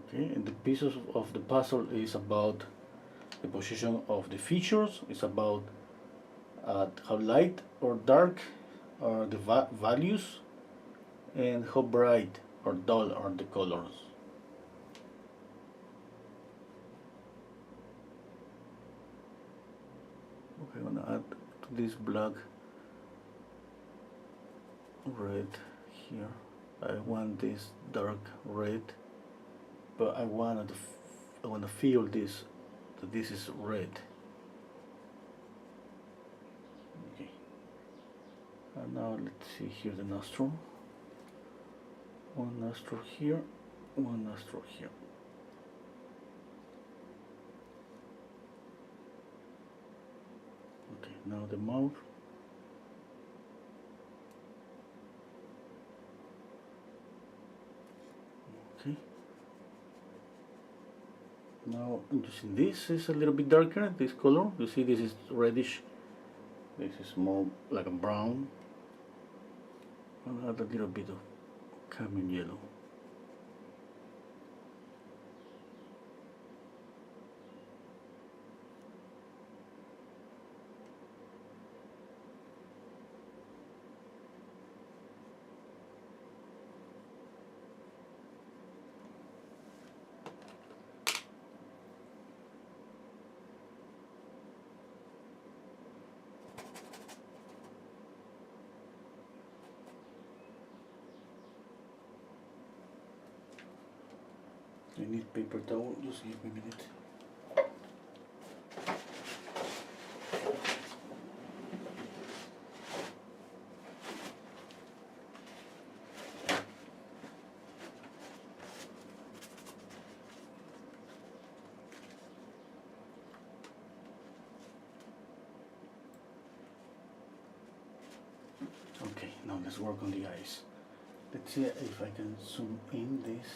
[SPEAKER 1] Okay, and the pieces of the puzzle is about the position of the features. It's about how light or dark are the values, and how bright or dull are the colors. Okay, I'm gonna add to this black red here. I want this dark red, but I want to feel this, that this is red. Okay. And now let's see here the nostril. One nostril here, one nostril here. Okay, now the mouth. Okay. Now using this is a little bit darker, this color. You see this is reddish. This is more like a brown. I'll add a little bit of carmine yellow. I need paper towel, just give me a minute. Okay, now let's work on the eyes. Let's see if I can zoom in this.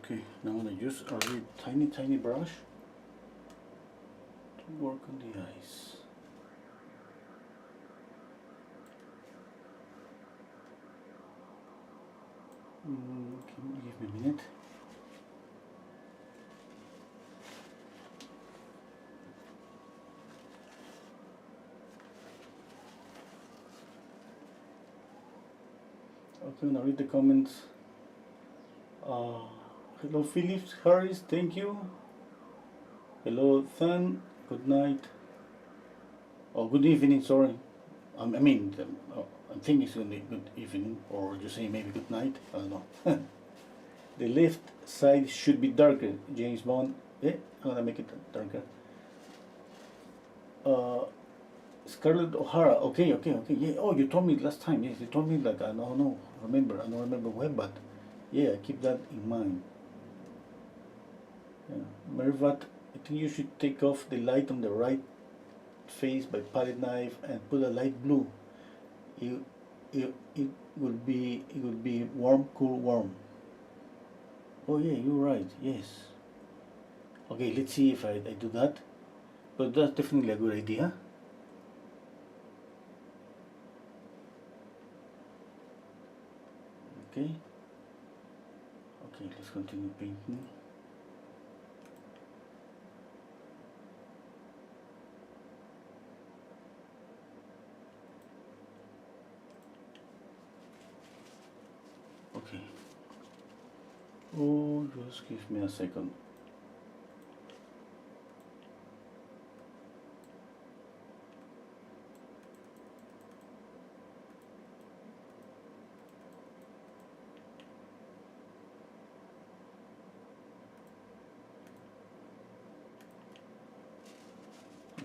[SPEAKER 1] Okay, now I'm going to use a really tiny brush to work on the eyes. Can you give me a minute? Okay, I'm gonna read the comments. Hello, Phillips Harris, thank you. Hello, Than, good night. Oh, good evening, sorry. I mean, I think it's good evening, or you say maybe good night. I don't know. The left side should be darker, James Bond. I'm gonna make it darker. Uh, Scarlett O'Hara. Okay. Yeah. Oh, you told me last time. Yes, you told me like I don't know. Remember? I don't remember when, but yeah, keep that in mind. Yeah. Mervat, I think you should take off the light on the right face by palette knife and put a light blue. It will be warm, cool, warm. Oh yeah, you're right. Yes. Okay, let's see if I do that. But that's definitely a good idea. Okay. Okay, let's continue painting. Okay. Oh, just give me a second.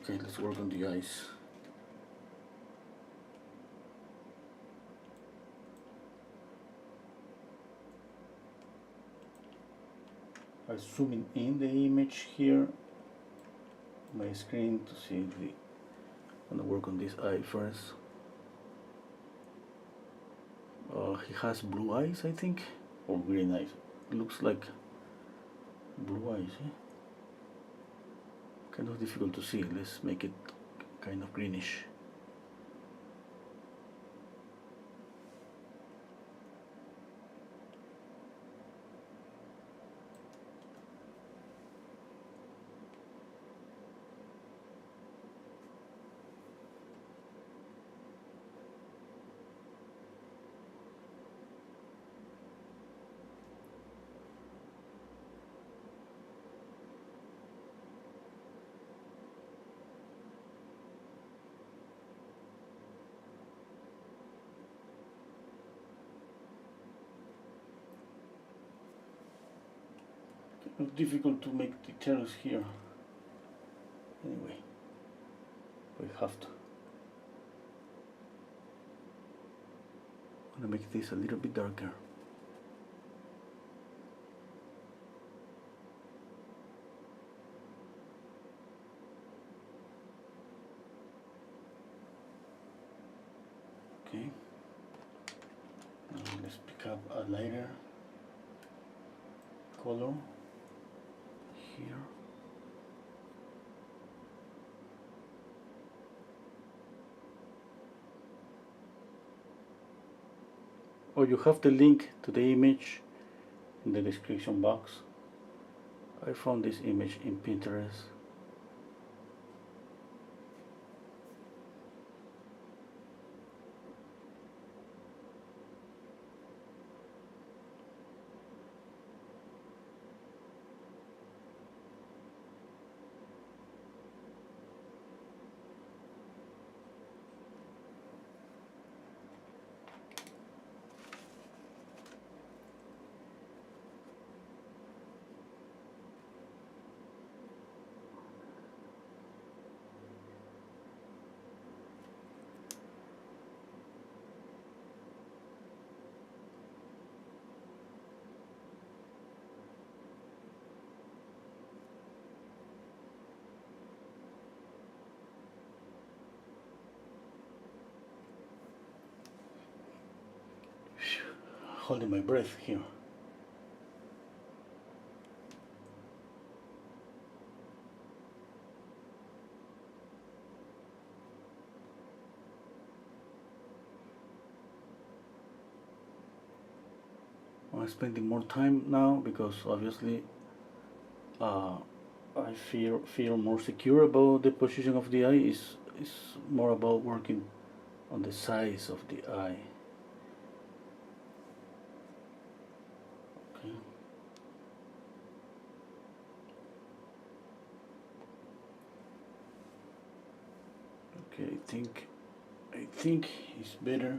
[SPEAKER 1] Okay, let's work on the eyes. I'm zooming in the image here, my screen, to see the. I'm gonna work on this eye first. He has blue eyes, I think, or green eyes. Looks like blue eyes. Eh? Kind of difficult to see. Let's make it kind of greenish. It's difficult to make details here. Anyway, we have to. I'm gonna make this a little bit darker. Okay. Now let's pick up a lighter color here. Or you have the link to the image in the description box. I found this image in Pinterest. Holding my breath here. I'm spending more time now because obviously I feel more secure about the position of the eye. Is more about working on the size of the eye. Okay, I think it's better.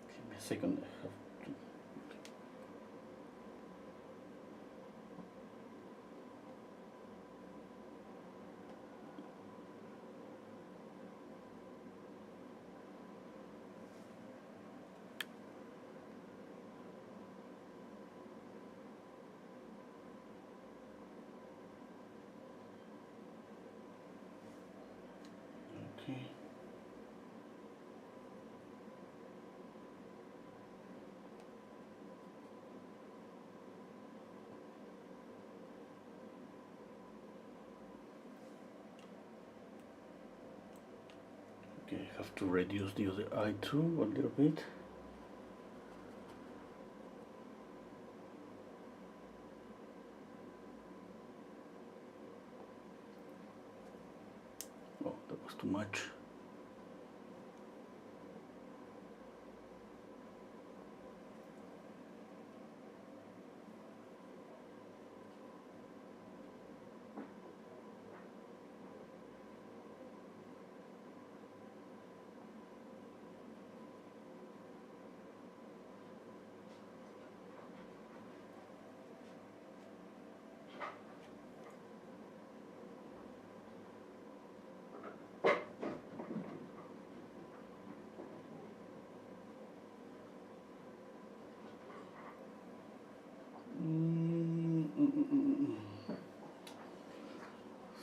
[SPEAKER 1] Give me a second. I have to. Okay. Okay, I have to reduce the other eye too a little bit. Oh, that was too much.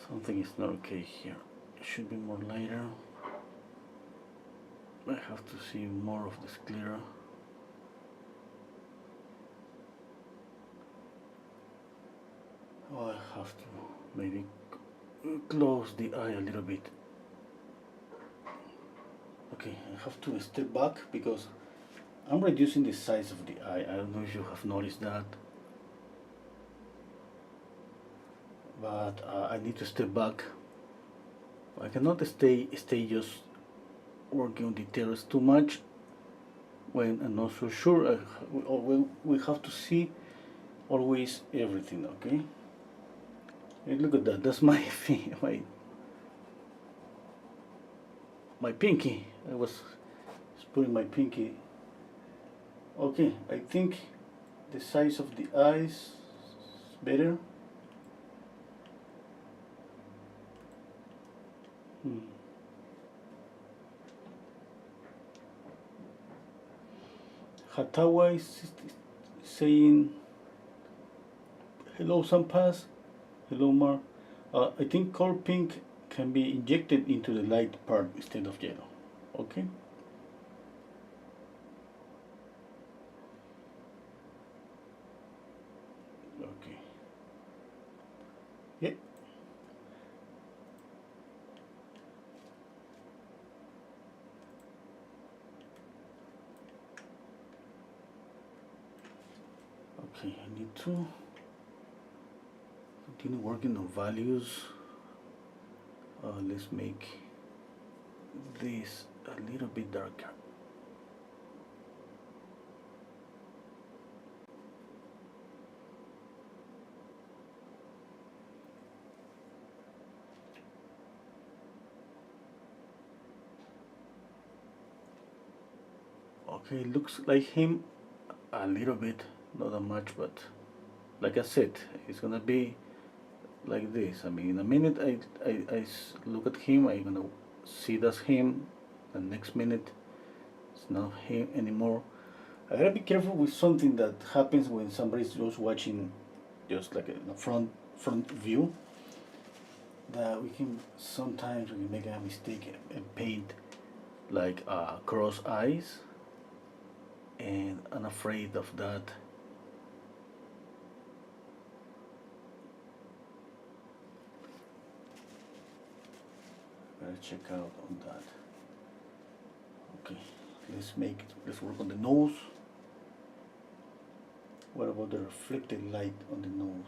[SPEAKER 1] Something is not okay here. It should be more lighter. I have to see more of the sclera. Oh, I have to maybe close the eye a little bit. Okay, I have to step back because I'm reducing the size of the eye. I don't know if you have noticed that. But I need to step back. I cannot stay just working on details too much when I'm not so sure. We have to see always everything, okay? Hey, look at that. That's my my pinky. I was putting my pinky. Okay, I think the size of the eyes is better. Hatawa is saying hello Sampas, hello Mar. I think color pink can be injected into the light part instead of yellow. Okay. Okay. Yeah. Okay, I need to continue working on values. Let's make this a little bit darker. Okay, looks like him a little bit, not that much, but like I said, it's gonna be like this. I mean, in a minute I look at him, I'm gonna see that's him. The next minute it's not him anymore. I gotta be careful with something that happens when somebody's just watching, just like a front view. That we can sometimes we can make a mistake and paint like cross eyes, and I'm afraid of that. Gotta check out on that. Okay, let's work on the nose. What about the reflected light on the nose?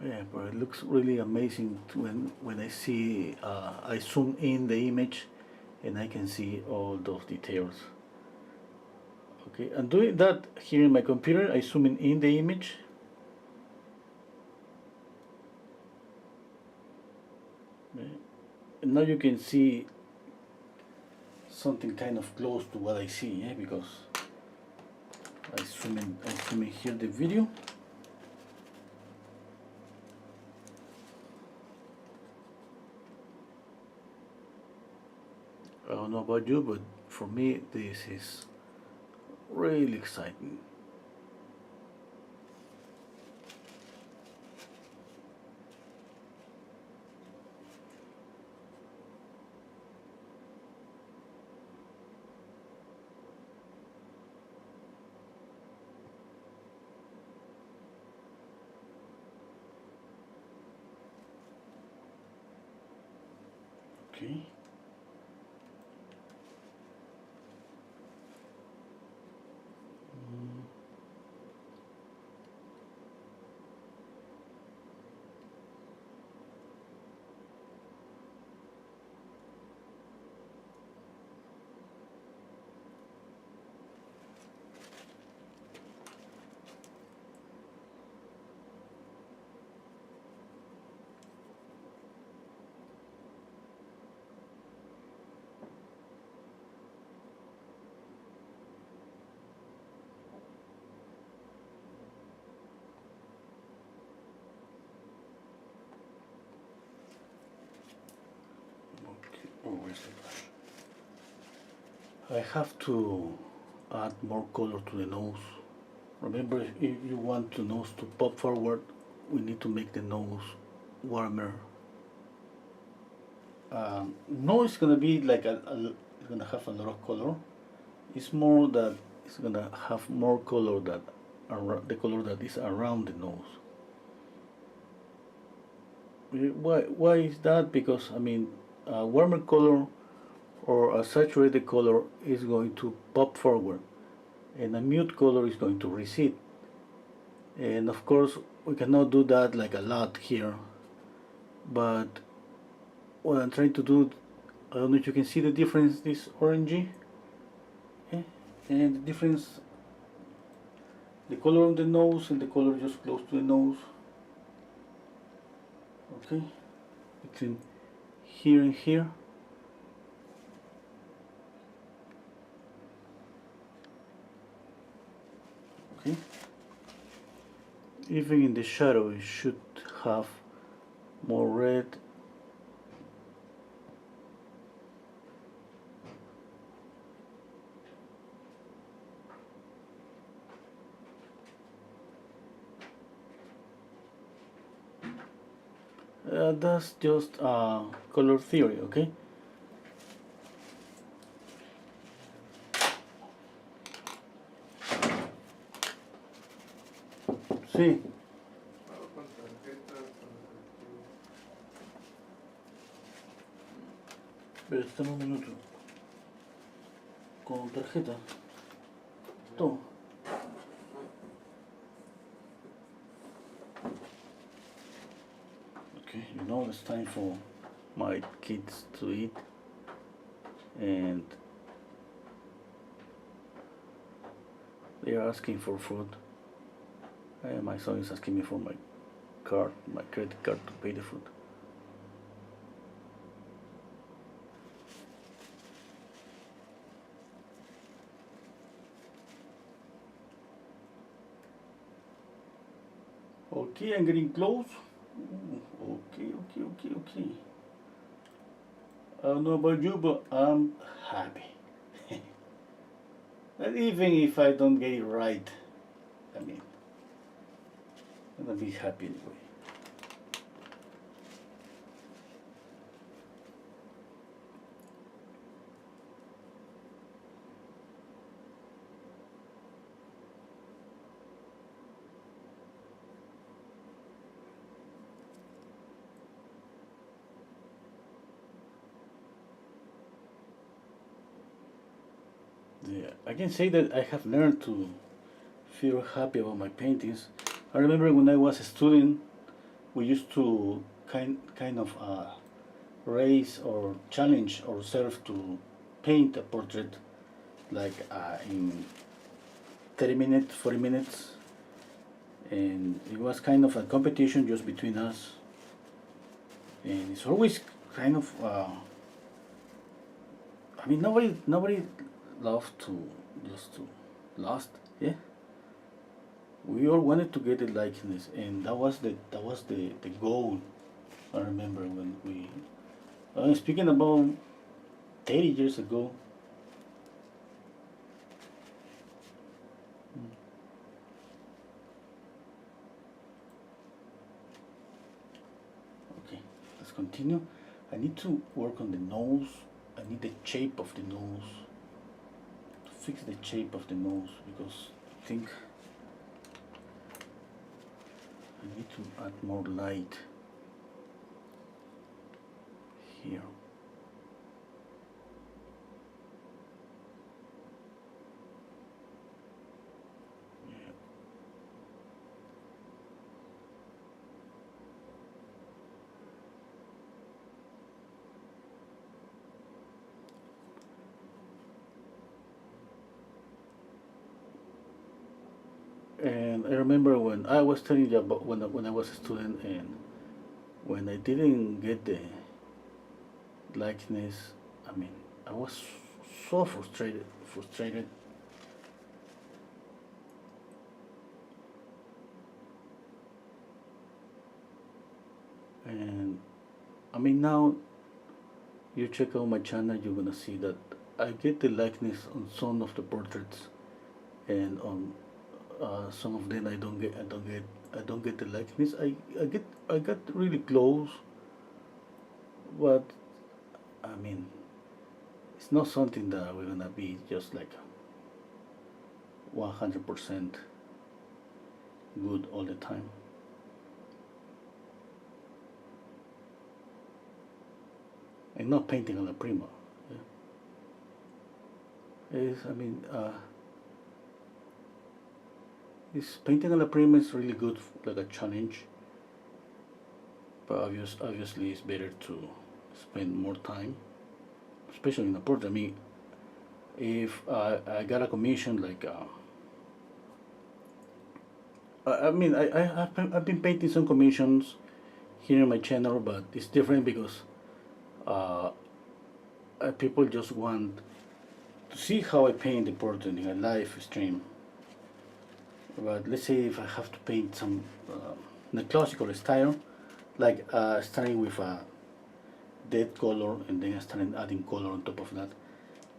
[SPEAKER 1] Yeah, but it looks really amazing when I see, I zoom in the image and I can see all those details. Okay, I'm doing that here in my computer. I zoom in the image. Okay. And now you can see something kind of close to what I see, yeah, because I zoom in here the video. I don't know about you, but for me this is really exciting. Okay. Oh, where's the brush? I have to add more color to the nose. Remember, if you want the nose to pop forward, we need to make the nose warmer. No, it's gonna be like it's gonna have a lot of color. It's more that it's gonna have more color that the color that is around the nose. Why is that? Because I mean, a warmer color or a saturated color is going to pop forward, and a mute color is going to recede. And of course, we cannot do that like a lot here. But what I'm trying to do, I don't know if you can see the difference. This orangey, okay? And the difference, the color of the nose and the color just close to the nose. Okay, between here and here. Okay, even in the shadow it should have more red. That's just color theory, okay? Sí. Pero estamos un minuto. Con tarjeta. Toma. Okay, you know it's time for my kids to eat, and they are asking for food. And my son is asking me for my card, my credit card to pay the food. Okay, I'm getting close. Okay. I don't know about you, but I'm happy. And even if I don't get it right, I mean, I'm gonna be happy anyway. Yeah, I can say that I have learned to feel happy about my paintings. I remember when I was a student, we used to kind of raise or challenge ourselves to paint a portrait like in 30 minutes, 40 minutes, and it was kind of a competition just between us. And it's always kind of, I mean, nobody loves to just to lost, yeah. We all wanted to get the likeness, and that was the goal. I remember when we, speaking about 30 years ago. Okay, let's continue. I need to work on the nose. I need the shape of the nose, to fix the shape of the nose, because I think I need to add more light here. Yeah. And I remember when I was telling you about when I was a student, and when I didn't get the likeness, I mean, I was so frustrated. And I mean, now you check out my channel, you're gonna see that I get the likeness on some of the portraits, and on some of them I don't get the likeness. I got really close, but I mean, it's not something that we're gonna be just like 100% good all the time. And not painting on a prima. Yeah. I mean, is painting on a prima is really good, like a challenge. But obviously, it's better to spend more time, especially in a portrait. I mean, if I got a commission, like, I mean, I've been painting some commissions here in my channel, but it's different because uh, people just want to see how I paint the portrait in a live stream. But let's say if I have to paint some in a classical style, like starting with a dead color and then starting adding color on top of that,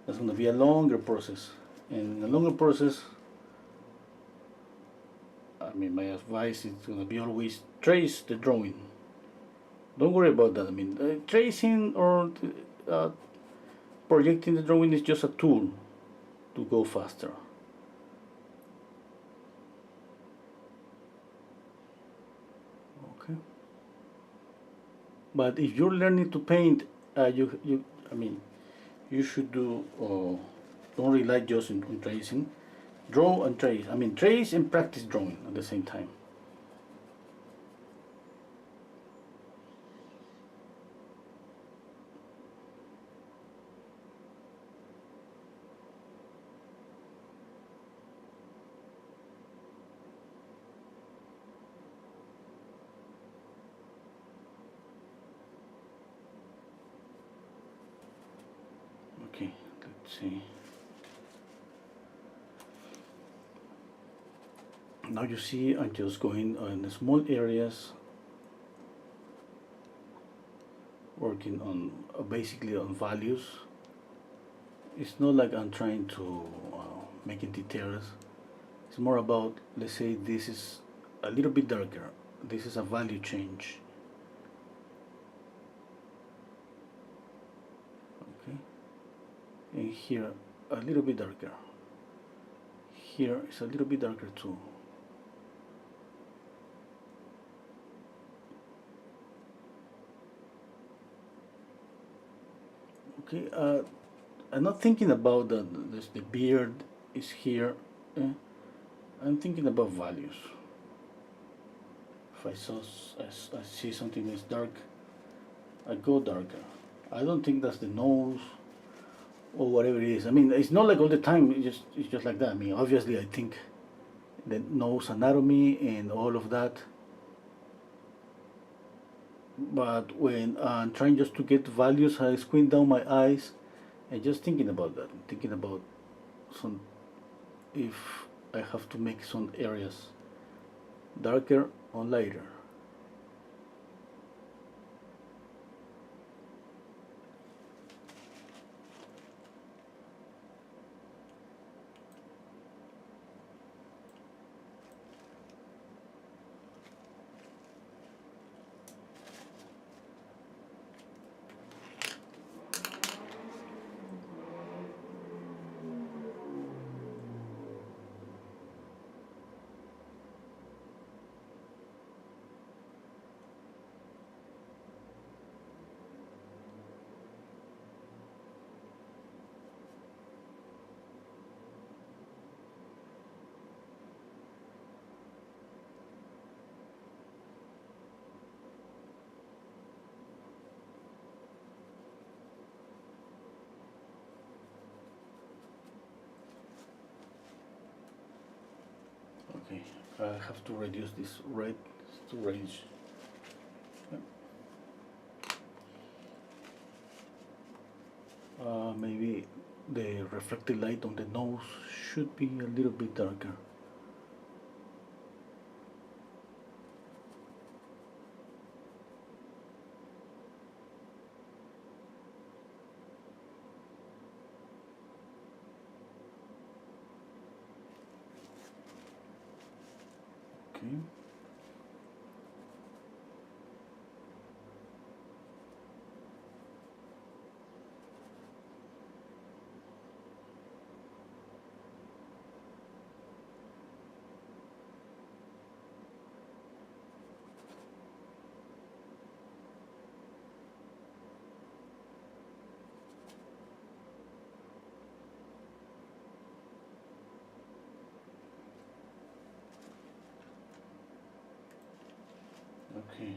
[SPEAKER 1] that's going to be a longer process. And in a longer process, I mean, my advice is going to be always trace the drawing. Don't worry about that. I mean, tracing or uh, projecting the drawing is just a tool to go faster. Okay. But if you're learning to paint, I mean, you should do. Don't rely just on tracing. Draw and trace. I mean, trace and practice drawing at the same time. Okay, let's see. Now you see I'm just going on the small areas, working on basically on values. It's not like I'm trying to make it details. It's more about, let's say this is a little bit darker. This is a value change. Okay, and here a little bit darker. Here is a little bit darker too. Okay, I'm not thinking about the beard is here. I'm thinking about values. If I see something that's dark, I go darker. I don't think that's the nose or whatever it is. I mean, it's not like all the time. It's just like that. I mean, obviously, I think the nose anatomy and all of that. But when I'm trying just to get values, I squint down my eyes and just thinking about that. Thinking about some if I have to make some areas darker or lighter. Okay, I have to reduce this red to range. Maybe the reflected light on the nose should be a little bit darker. Okay. Okay.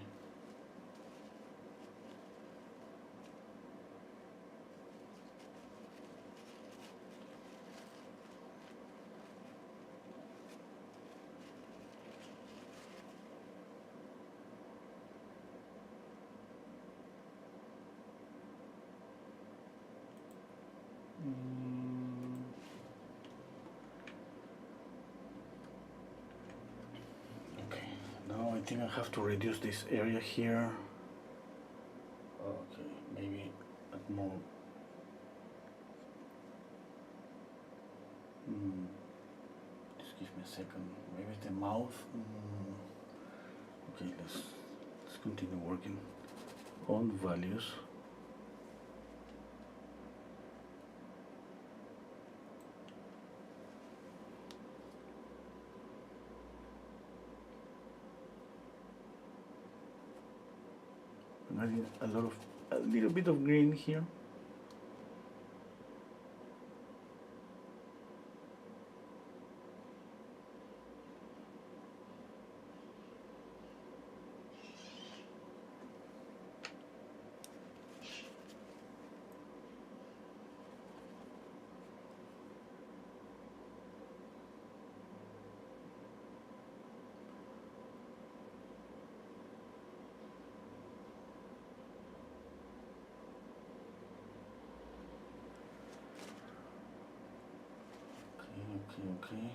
[SPEAKER 1] Okay. Now I think I have to reduce this area here. Okay, maybe at more. Just give me a second. Maybe the mouth. Okay, let's continue working on values. I'm adding a little bit of green here. Okay.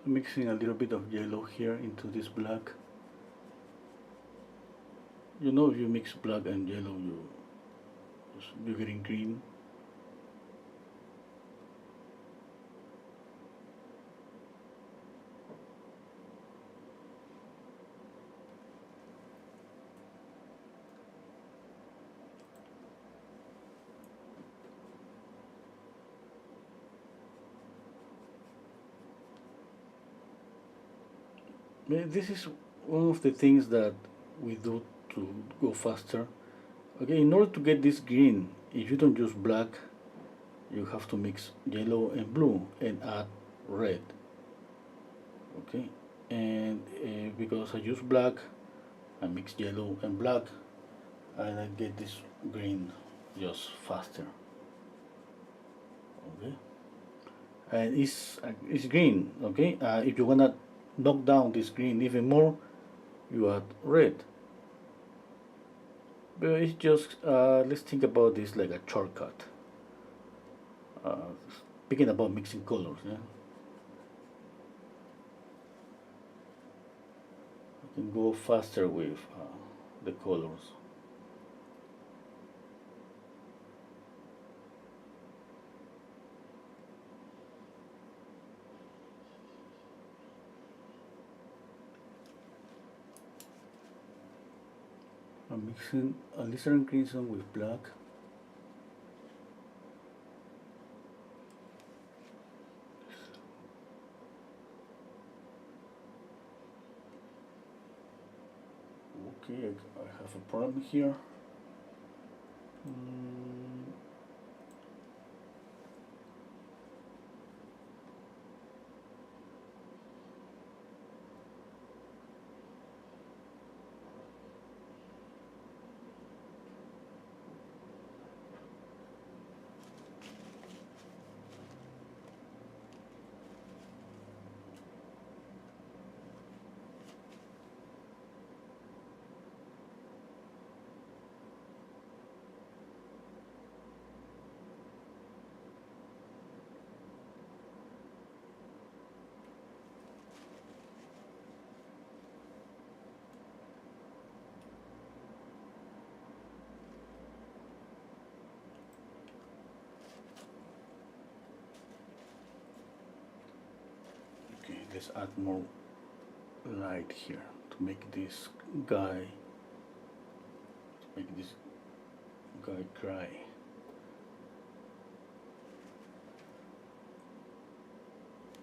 [SPEAKER 1] mixing a little bit of yellow here into this black. You know, if you mix black and yellow, you're getting green. This is one of the things that we do to go faster. Okay, in order to get this green, if you don't use black, you have to mix yellow and blue and add red. Okay, and because I use black, I mix yellow and black, and I get this green just faster. Okay, and it's green. Okay, if you wanna knock down this green even more, you add red. But it's just let's think about this like a shortcut. Speaking about mixing colors, yeah, you can go faster with the colors. I'm mixing alizarin crimson with black. Okay, I have a problem here. Okay, let's add more light here to make this guy cry.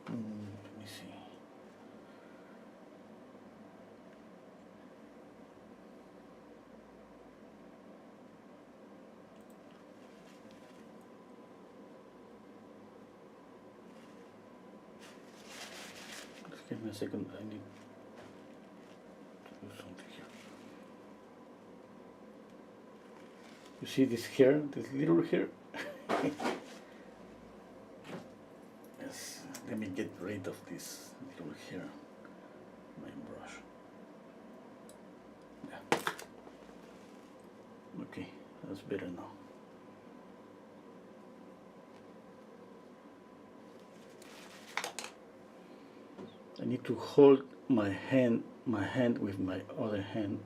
[SPEAKER 1] Let me see. Just give me a second. I need to do something here. You see this hair, this little hair? Yes, let me get rid of this little hair. My brush. Yeah. Okay, that's better now. I need to hold my hand with my other hand.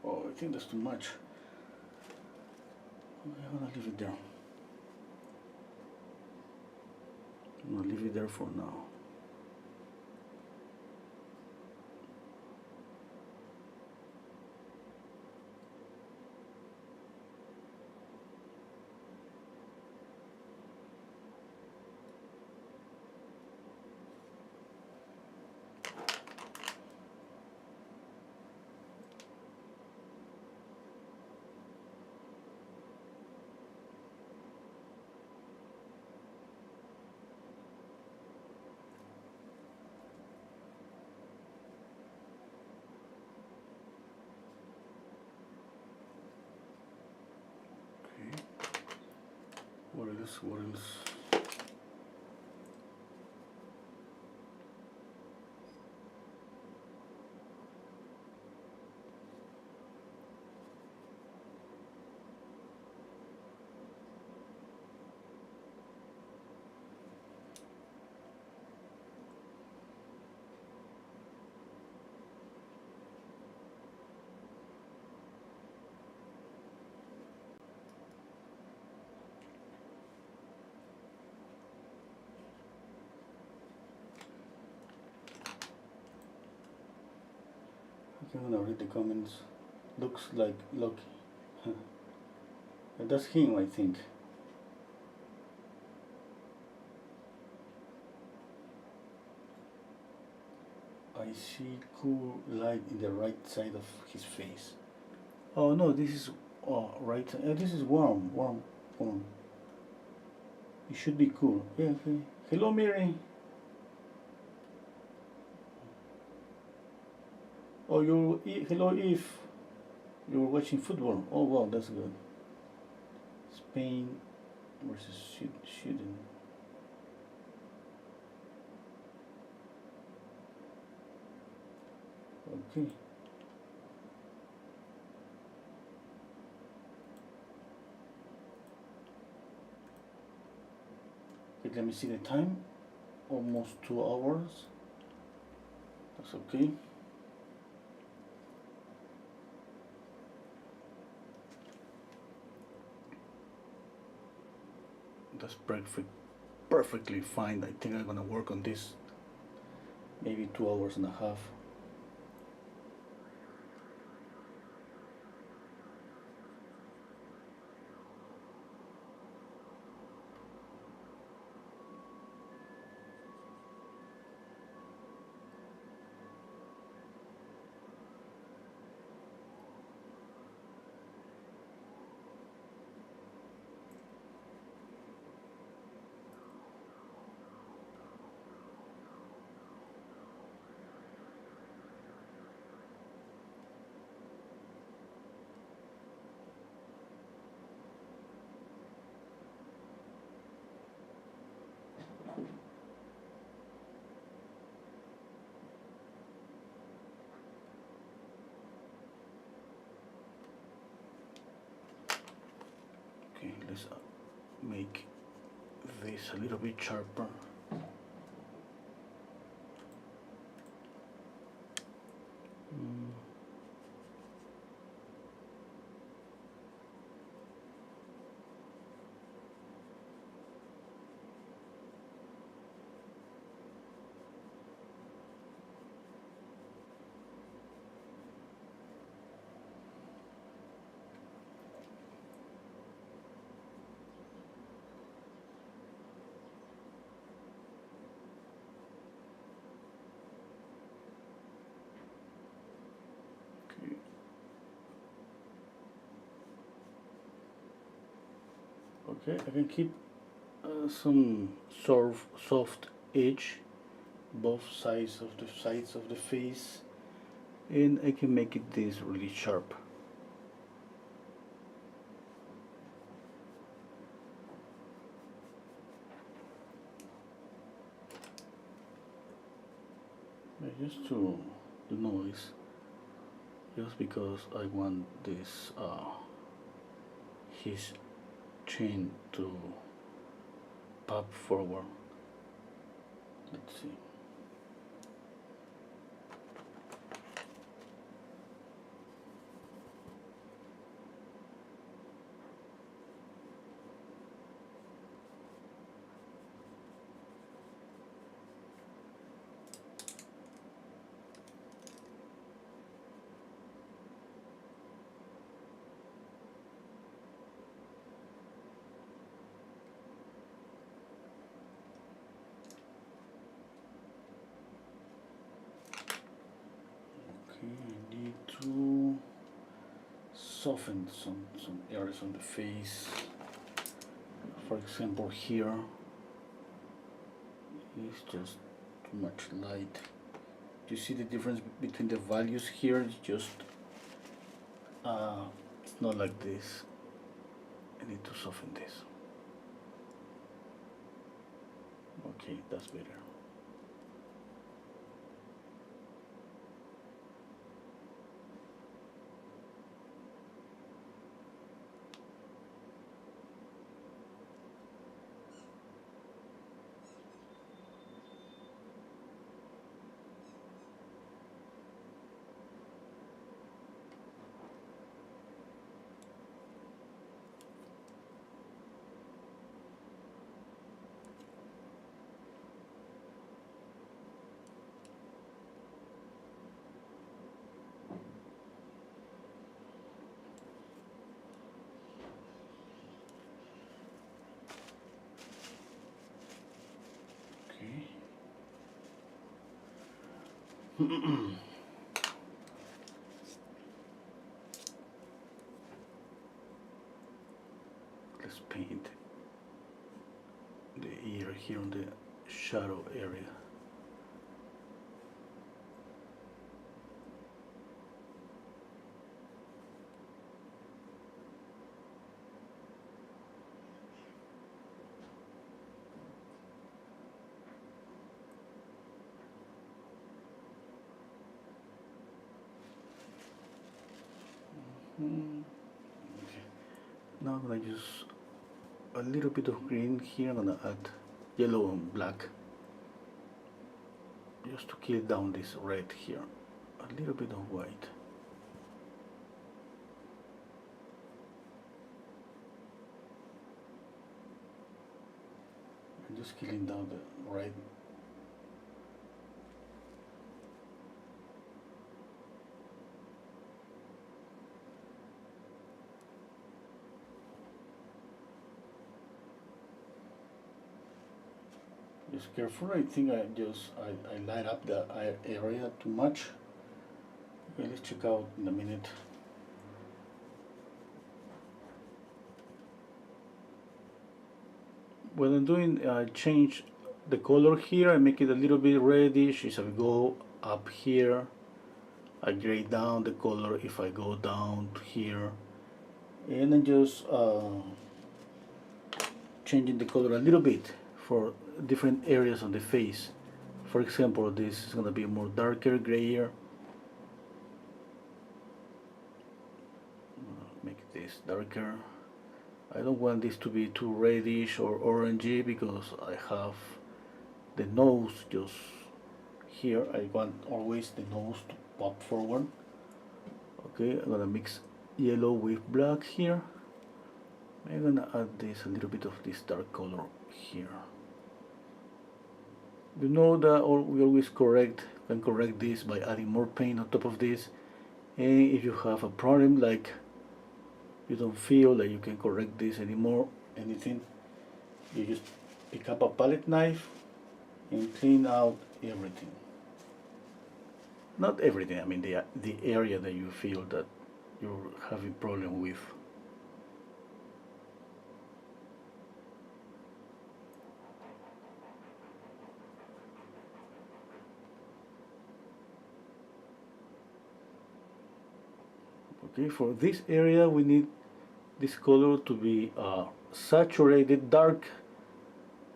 [SPEAKER 1] Oh, I think that's too much. I'm gonna leave it there. I'm gonna leave it there for now. else? What else? I'm gonna read the comments. Looks like Loki. That's him, I think. I see cool light in the right side of his face. Oh no, this is right. This is warm, warm, warm. It should be cool. Yeah. Okay. Hello, Mary. Oh, hello, Eve. You're watching football. Oh wow, that's good. Spain versus Sweden. Okay. Okay, let me see the time. Almost 2 hours. That's okay. That's perfectly fine. I think I'm gonna work on this maybe 2 hours and a half. Okay, let's make this a little bit sharper. Okay, I can keep some soft edge both sides of the face, and I can make it this really sharp. Just to the noise, just because I want this his chin to pop forward. Let's see. I need to soften some areas on the face. For example, here is just too much light. Do you see the difference between the values here? It's just it's not like this. I need to soften this. Okay, that's better. Okay. Let's paint the ear here on the shadow area. Okay. Now I'm gonna use a little bit of green here. I'm gonna add yellow and black just to kill down this red here. A little bit of white. I'm just killing down the red. Just careful. I think I light up the area too much. Okay, let's check out in a minute. What I'm doing, I change the color here. I make it a little bit reddish. If I go up here, I gray down the color. If I go down here, and then just changing the color a little bit for different areas on the face. For example, this is going to be more darker, grayer. Make this darker. I don't want this to be too reddish or orangey because I have the nose just here. I want always the nose to pop forward. Okay, I'm gonna mix yellow with black here. I'm gonna add this a little bit of this dark color here. You know that we always can correct this by adding more paint on top of this. And if you have a problem like you don't feel like you can correct this anymore, anything, you just pick up a palette knife and clean out everything. Not everything, I mean the area that you feel that you're having problem with. Okay, for this area we need this color to be saturated, dark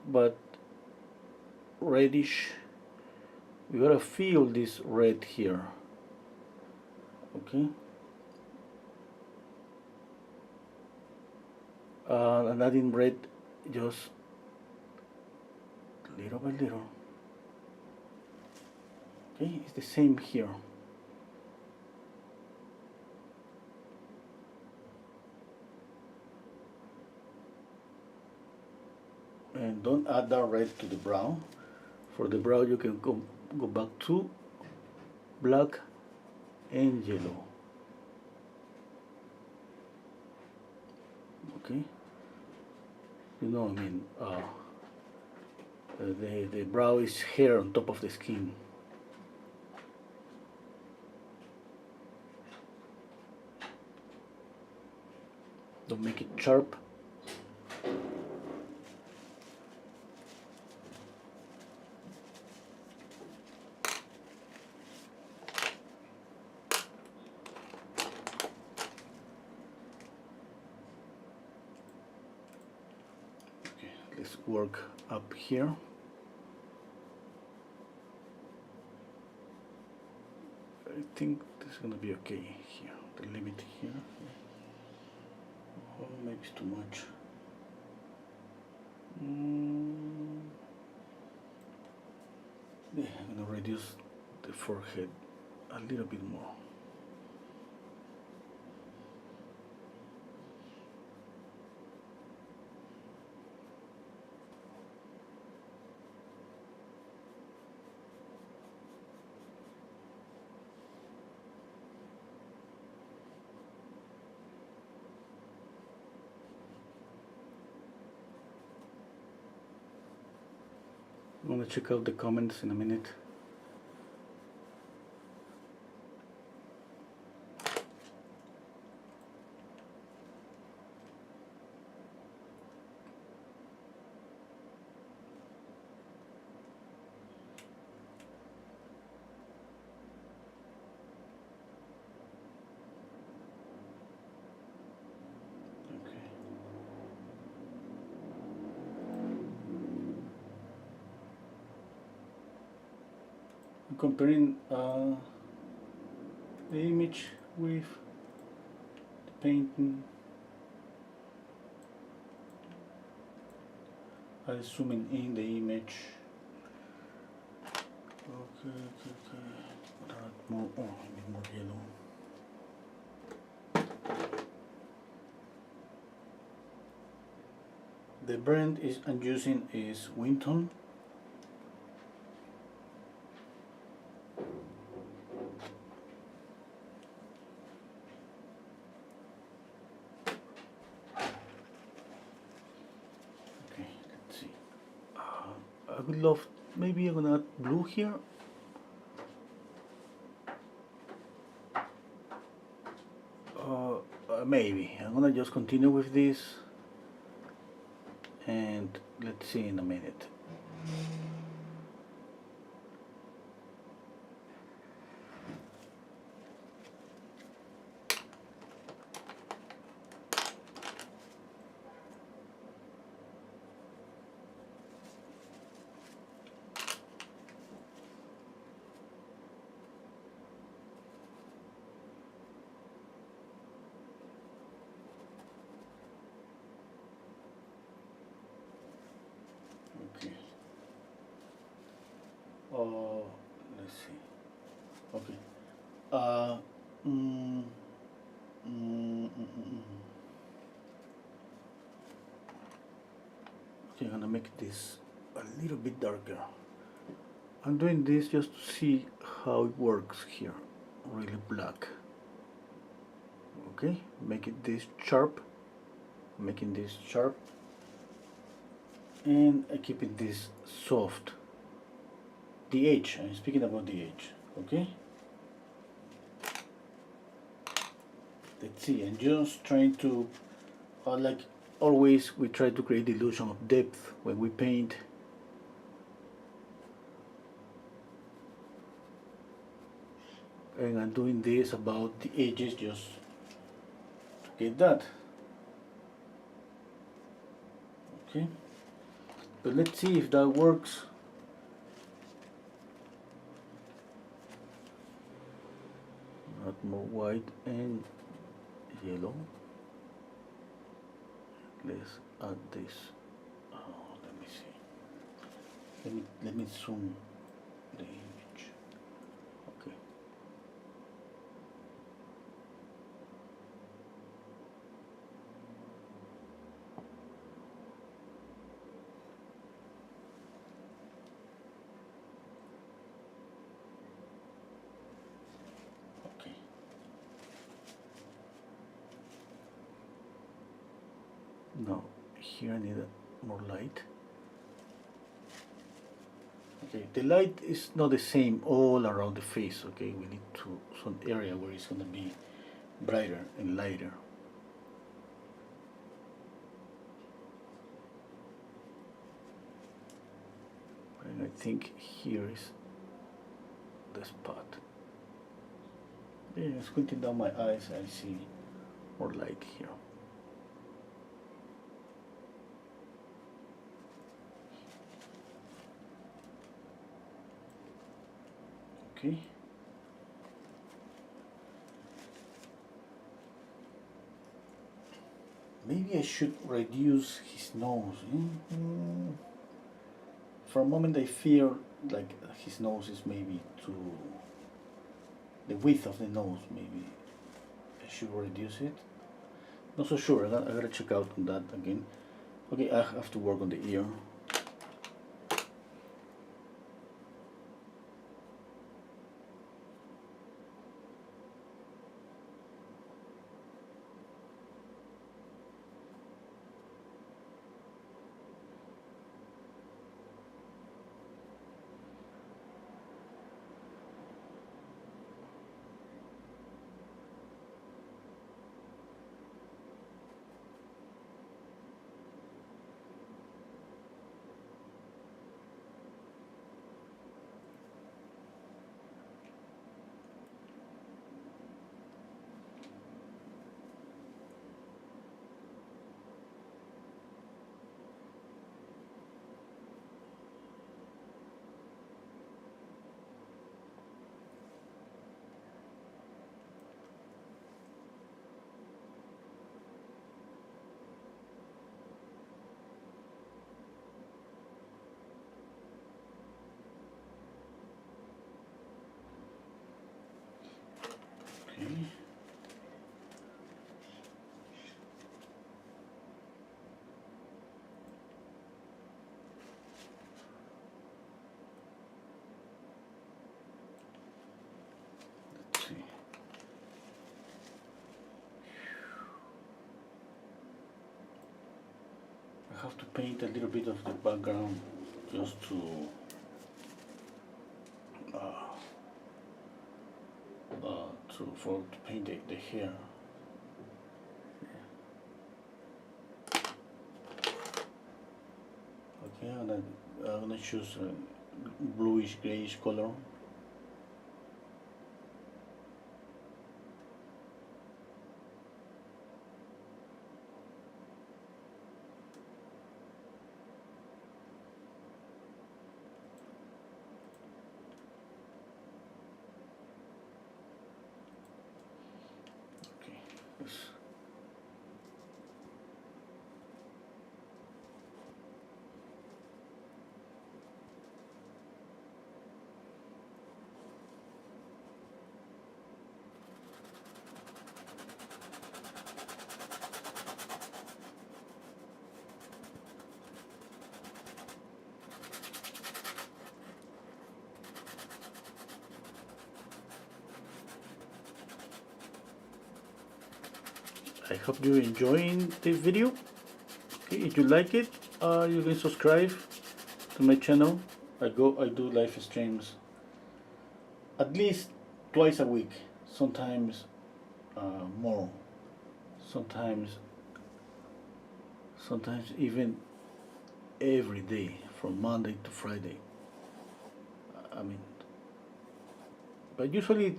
[SPEAKER 1] but reddish. We gotta feel this red here. Okay, and adding red just little by little. Okay, it's the same here. And don't add that red to the brown. For the brown you can go back to black and yellow. Okay, you know, I mean the brow is hair on top of the skin. Don't make it sharp. Let's work up here. I think this is gonna be okay here. The limit here. Oh, maybe it's too much. Yeah, I'm gonna reduce the forehead a little bit more. I'm gonna check out the comments in a minute. I'm comparing the image with the painting. I'm zooming in the image. Okay. That more, oh, I need more yellow. The brand I'm using is Winton. Okay, let's see. I would love, maybe I'm gonna add blue here. Maybe I'm gonna just continue with this, and let's see in a minute. Okay. Let's see. Okay. Mm, mm, mm, Okay, I'm gonna make this a little bit darker. I'm doing this just to see how it works here. Really black. Okay, making this sharp. And I keeping this soft. The edge, I'm speaking about the edge. Okay. Let's see, I'm just trying to, like always, we try to create the illusion of depth when we paint. And I'm doing this about the edges just to get that. Okay, but let's see if that works. Add more white and yellow. Let's add this. Oh, let me see. Let me zoom the image. Okay. Okay. Now here I need more light. Okay, the light is not the same all around the face. Okay, we need to some area where it's gonna be brighter and lighter. And I think here is the spot. Yeah, squinting down my eyes, I see more light here. Okay. Maybe I should reduce his nose. For a moment I fear like his nose is maybe too, the width of the nose maybe I should reduce it. Not so sure, I gotta check out on that again. Okay, I have to work on the ear. Okay. Let's see. I have to paint a little bit of the background just to to paint the hair. Okay, I'm gonna choose a bluish grayish color. Okay, yes. I hope you're enjoying the video. Okay, if you like it, you can subscribe to my channel. I do live streams at least twice a week, sometimes more, sometimes even every day from Monday to Friday. I mean, but usually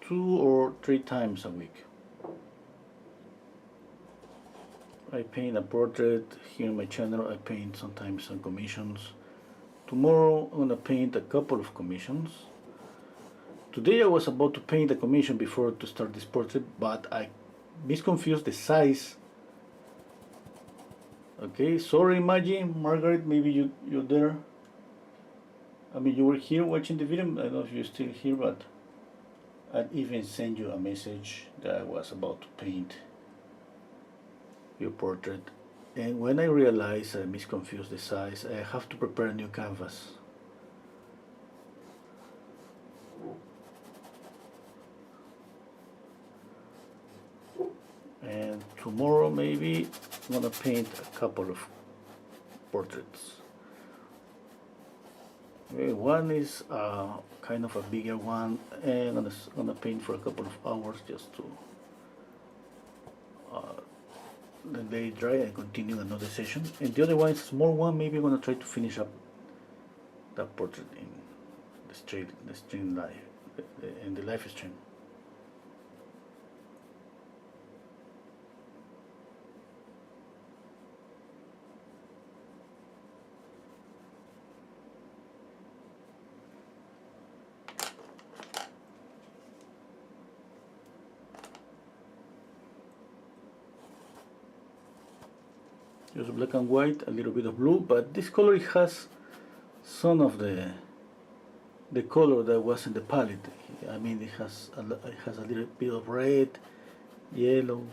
[SPEAKER 1] 2 or 3 times a week. I paint a portrait here on my channel. I paint sometimes some commissions. Tomorrow I'm gonna paint a couple of commissions. Today I was about to paint a commission before to start this portrait, but I misconfused the size. Okay, sorry Maggie, Margaret, maybe you're there. I mean, you were here watching the video. I don't know if you're still here, but I'd even send you a message that I was about to paint your portrait. And when I realized I misconfused the size, I have to prepare a new canvas. And tomorrow maybe I'm gonna paint a couple of portraits. Okay, one is kind of a bigger one, and I'm gonna paint for a couple of hours just to let it dry and continue another session. And the other one is a small one. Maybe I'm gonna try to finish up that portrait in the stream live, in the live stream. just black and white, a little bit of blue, but this color has some of the color that was in the palette. I mean, it has a little bit of red, yellow.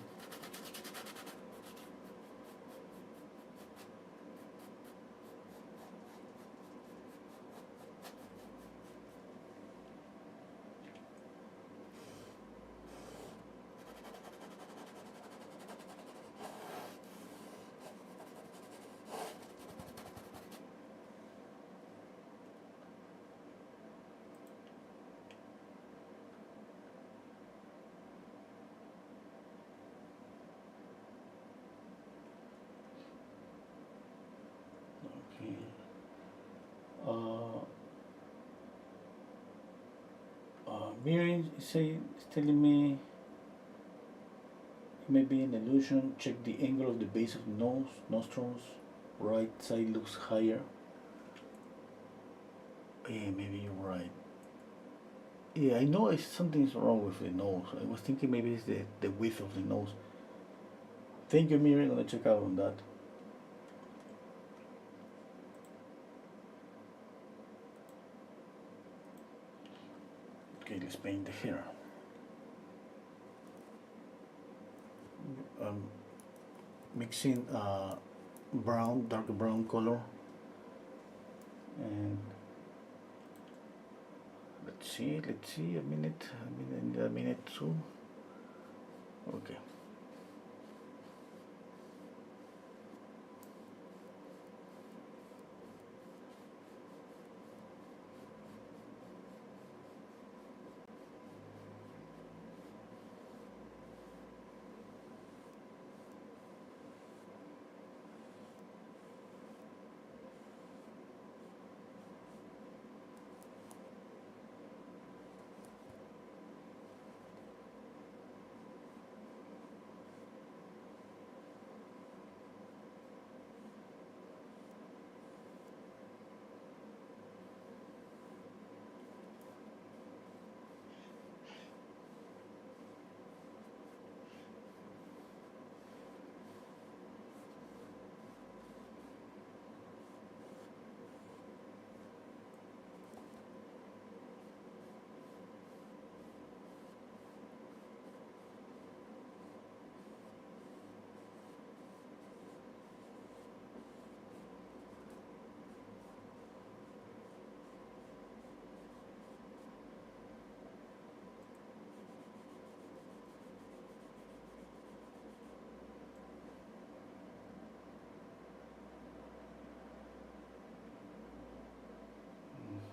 [SPEAKER 1] Okay. Uh, Mirroring is telling me it may be an illusion. Check the angle of the base of the nostrils. Right side looks higher. Yeah, maybe you're right. Yeah, I know something's wrong with the nose. I was thinking maybe it's the width of the nose. Thank you, Miriam. I'm gonna check out on that. Okay, let's paint the hair. Um, Mixing brown, dark brown color, and let's see, a minute soon. Okay.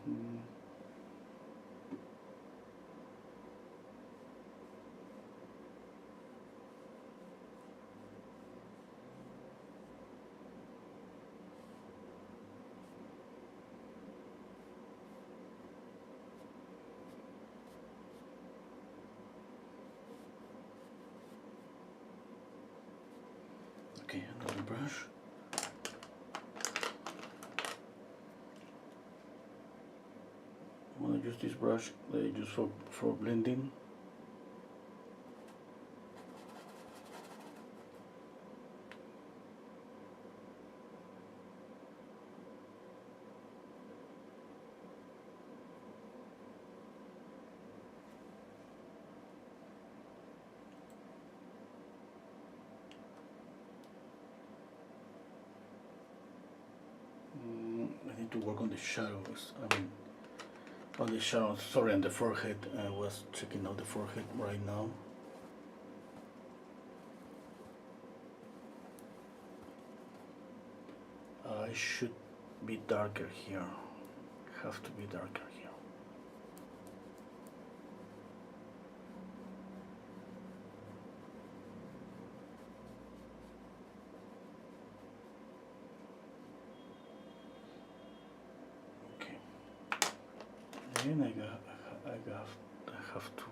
[SPEAKER 1] Mm. Okay, another brush. I'm gonna use this brush that I use for blending. I need to work on the shadows. I mean, on the shadows. Sorry, on the forehead. I was checking out the forehead right now. I should be darker here. Have to be darker here. Okay. Then I have to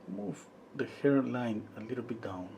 [SPEAKER 1] move the hairline a little bit down.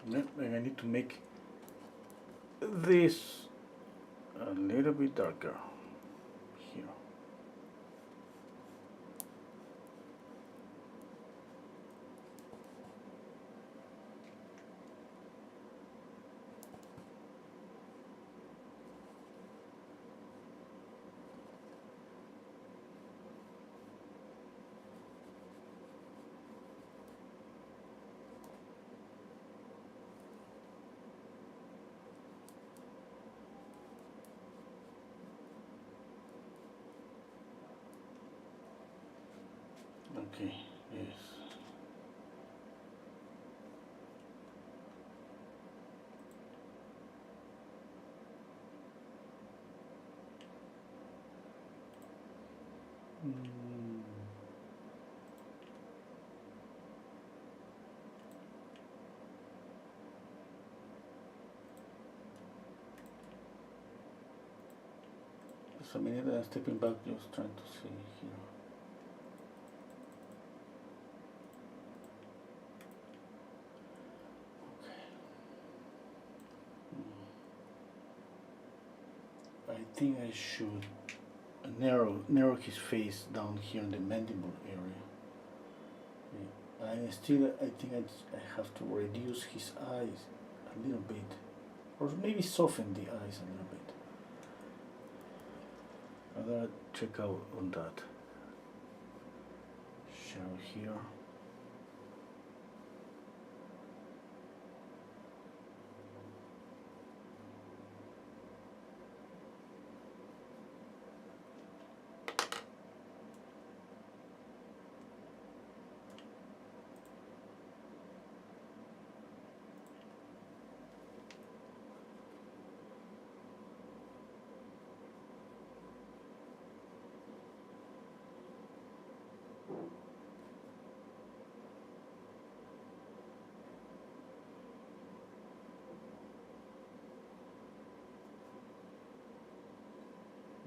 [SPEAKER 1] And I need to make this a little bit darker here. Okay, yes. Just a minute, I'm stepping back, just trying to see here. I think I should narrow his face down here in the mandible area. And still, I think I have to reduce his eyes a little bit, or maybe soften the eyes a little bit. I'm gonna check out on that shadow here.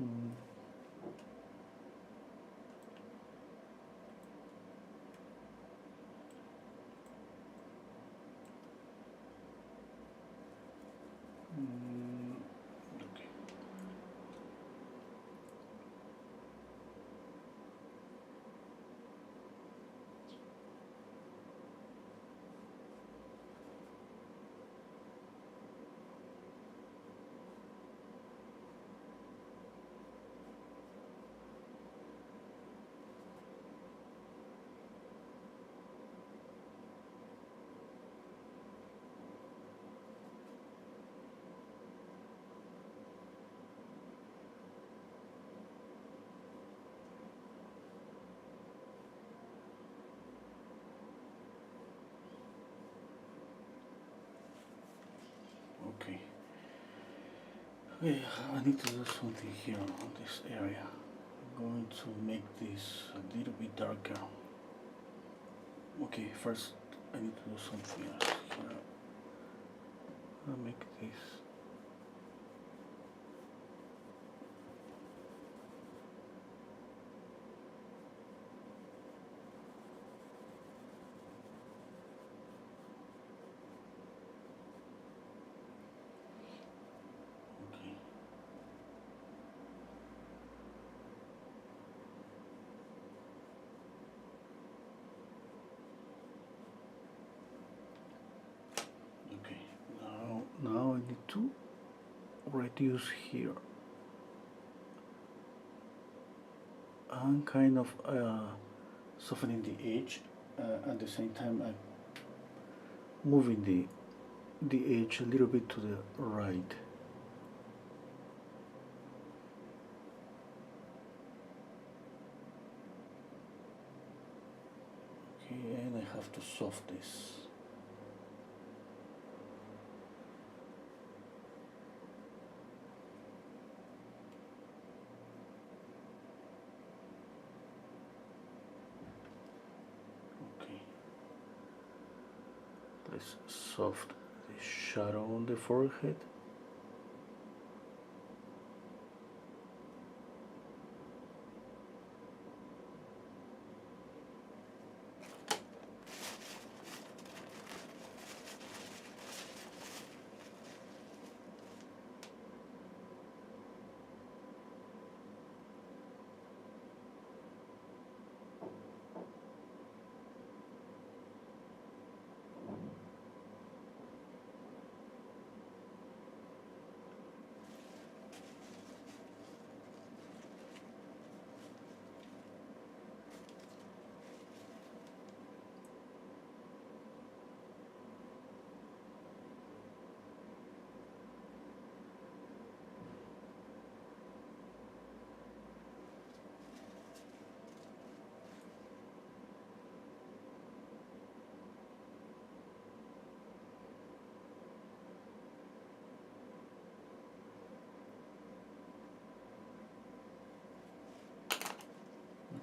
[SPEAKER 1] Mm. Okay. Okay. Okay, I need to do something here on this area. I'm going to make this a little bit darker. Okay, first I need to do something else here. I'll make this. Okay. Okay. Now I need to reduce here. I'm kind of softening the edge. At the same time, I'm moving the edge a little bit to the right. Okay, and I have to soften this. Okay. Let's soft the shadow on the forehead.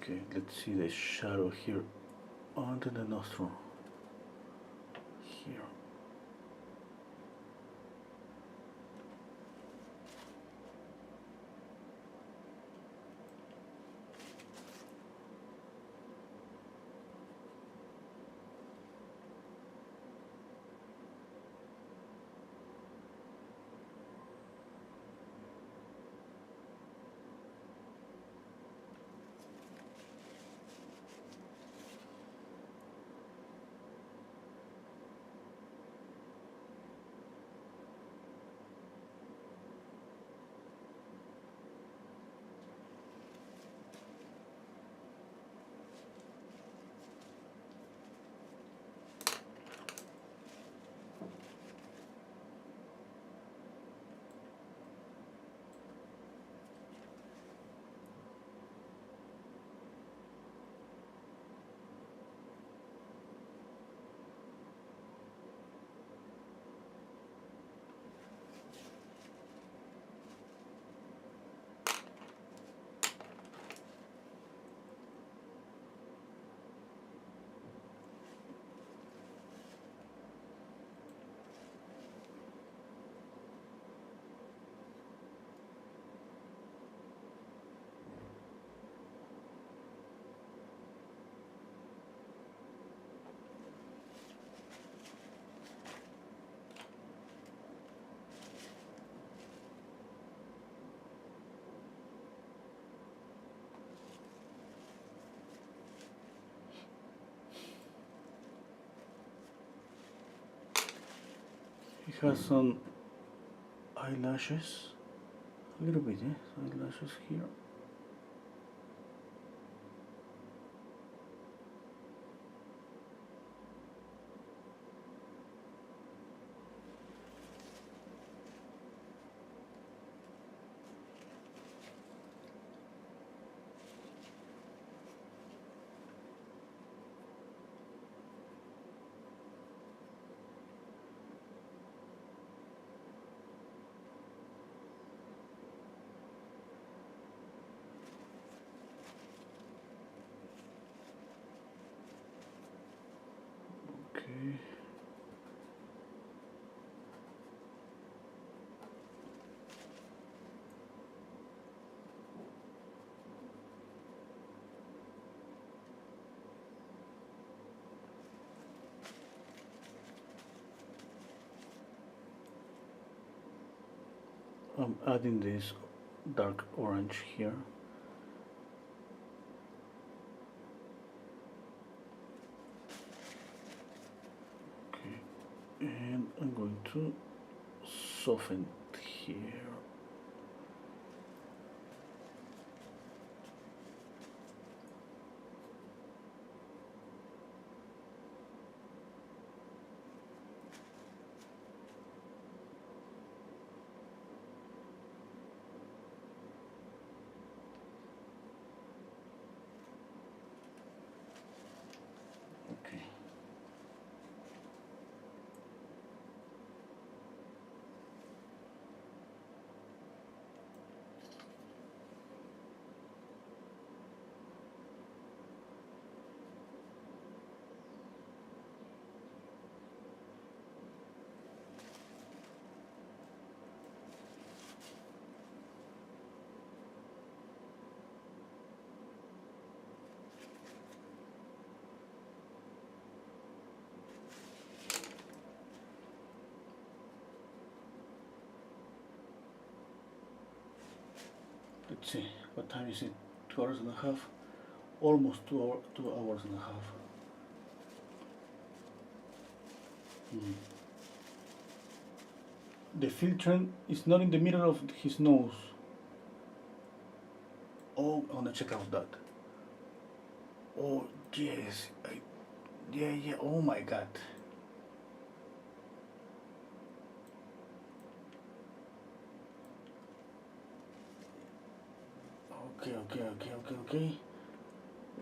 [SPEAKER 1] Okay, let's see the shadow here under the nostril. Here. He has some eyelashes, a little bit, eyelashes here. Okay. I'm adding this dark orange here. Okay, and I'm going to soften here. Okay. Let's see, what time is it? 2 hours and a half? Almost 2 hours and a half. The filtrant is not in the middle of his nose. Oh, I want to check out that. Oh, yes. Yeah, oh my God. Okay.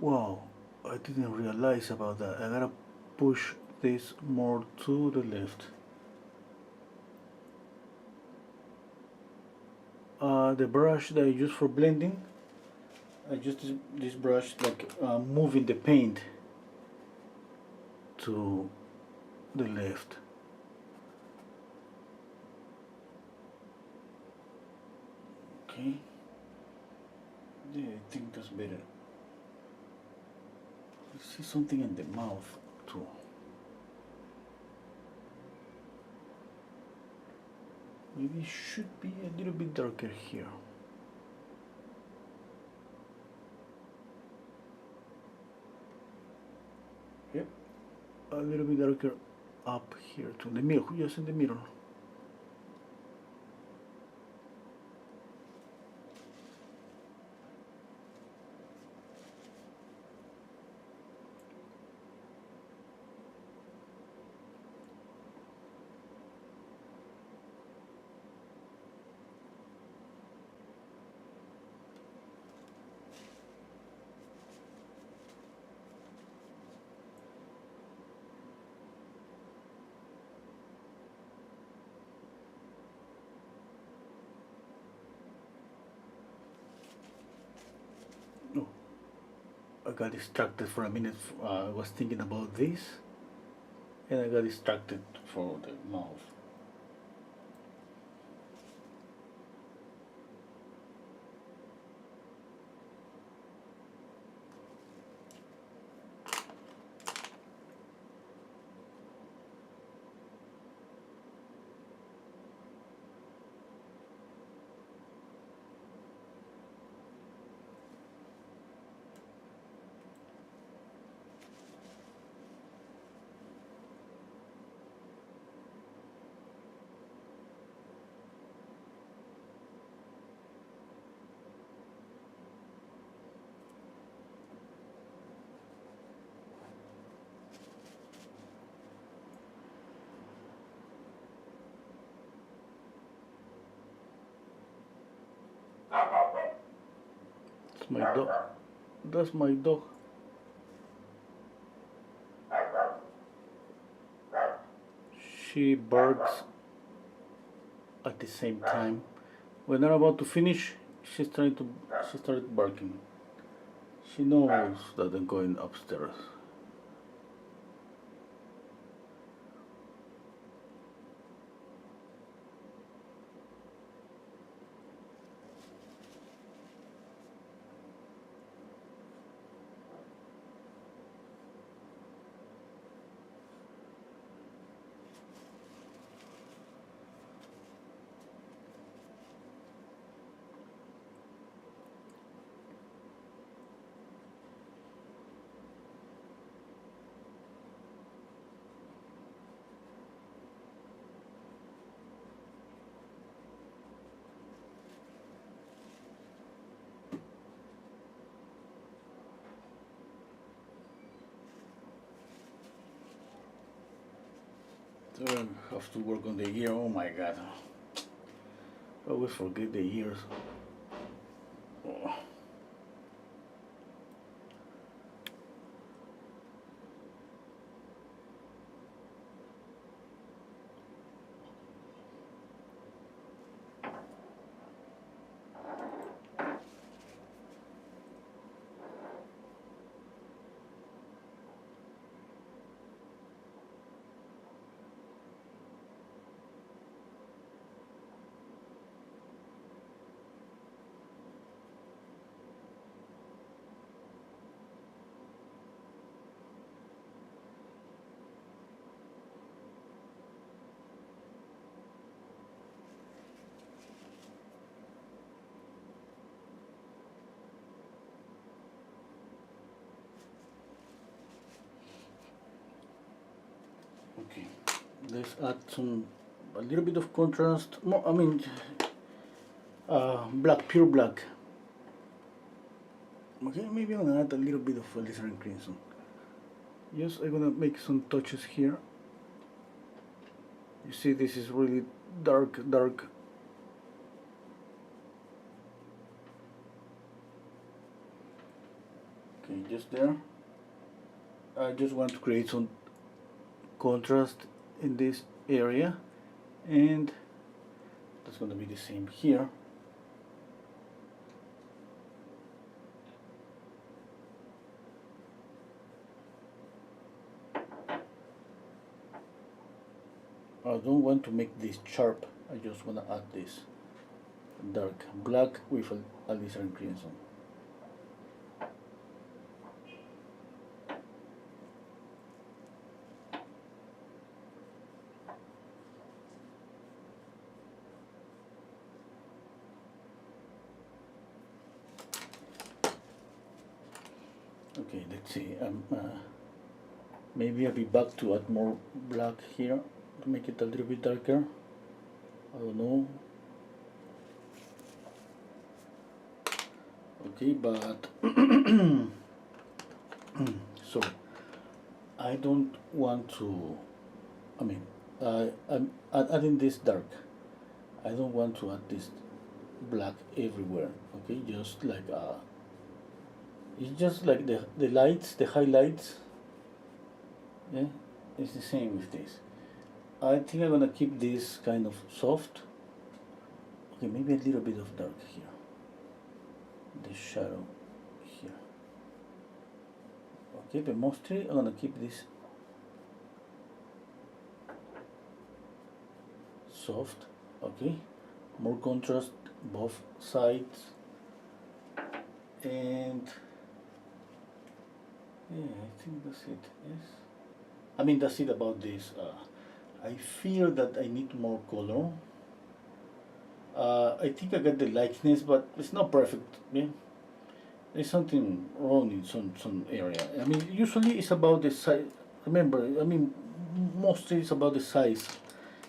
[SPEAKER 1] Wow, I didn't realize about that. I gotta push this more to the left. The brush that I use for blending, I just this brush like moving the paint to the left. Okay. Yeah, I think that's better. I see something in the mouth too. Maybe it should be a little bit darker here. Yep, a little bit darker up here to the middle, just in the middle. No, I got distracted for a minute. I was thinking about this, and I got distracted for the mouth. It's my dog. That's my dog. She barks at the same time. When I'm about to finish, she started barking. She knows that I'm going upstairs. So I have to work on the ear. Oh my god. I always forget the ears. Oh. Okay, let's add a little bit of contrast. More, I mean, black, pure black. Okay, maybe I'm gonna add a little bit of alizarin crimson. Yes, I'm gonna make some touches here. You see, this is really dark, dark. Okay, just there. I just want to create some contrast in this area, and that's going to be the same here. I don't want to make this sharp. I just want to add this dark black with a alizarin crimson. Okay, let's see. Maybe I'll be back to add more black here to make it a little bit darker. I don't know. Okay, but so I don't want to. I mean, I'm adding this dark. I don't want to add this black everywhere. Okay, just like it's just like the lights, the highlights. Yeah, it's the same with this. I think I'm gonna keep this kind of soft. Okay, maybe a little bit of dark here. The shadow here. Okay, but mostly I'm gonna keep this soft. Okay, more contrast both sides, and yeah, I think that's it. Yes, I mean that's it about this. I feel that I need more color. I think I got the likeness, but it's not perfect. Yeah, there's something wrong in some area. I mean, usually it's about the size. Remember, I mean, mostly it's about the size.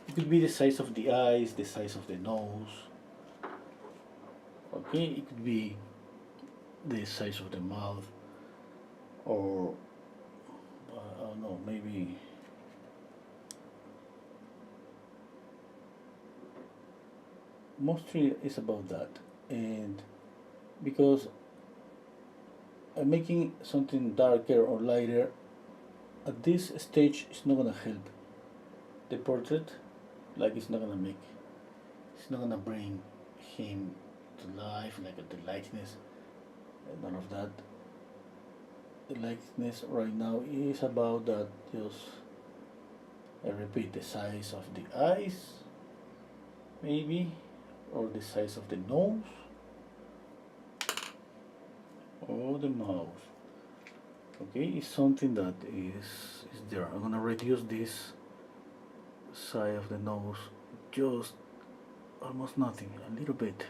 [SPEAKER 1] It could be the size of the eyes, the size of the nose. Okay, it could be the size of the mouth, or I don't know, maybe. Mostly it's about that, and because I'm making something darker or lighter at this stage, it's not gonna help the portrait. Like it's not gonna bring him to life, like the lightness and none of that. The lightness right now is about that. Just I repeat, the size of the eyes, maybe, or the size of the nose, or the mouth. Okay, it's something that is there. I'm gonna reduce this side of the nose, just almost nothing, a little bit.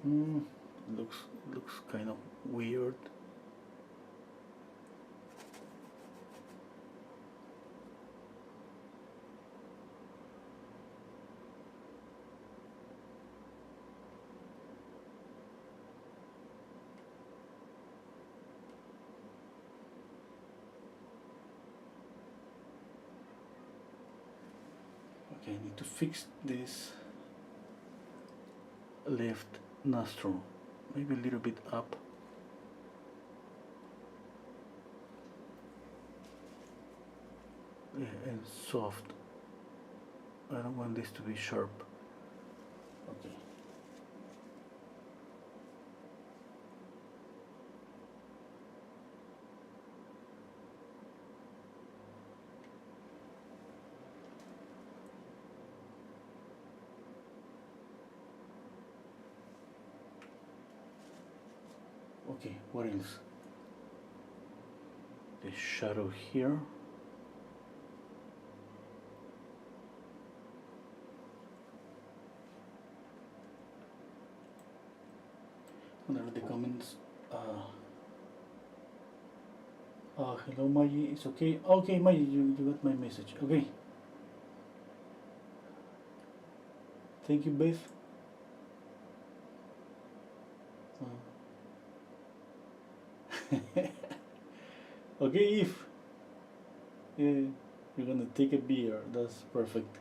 [SPEAKER 1] Mm, looks kind of weird. Okay, I need to fix this left nostril, maybe a little bit up. Yeah, and soft. I don't want this to be sharp. Okay. Okay, what else? The shadow here. I'm gonna read the comments. Hello Maggie, it's okay. Okay, Maggie, you got my message. Okay. Thank you, Beth. Okay, if yeah, you're gonna take a beer, that's perfect.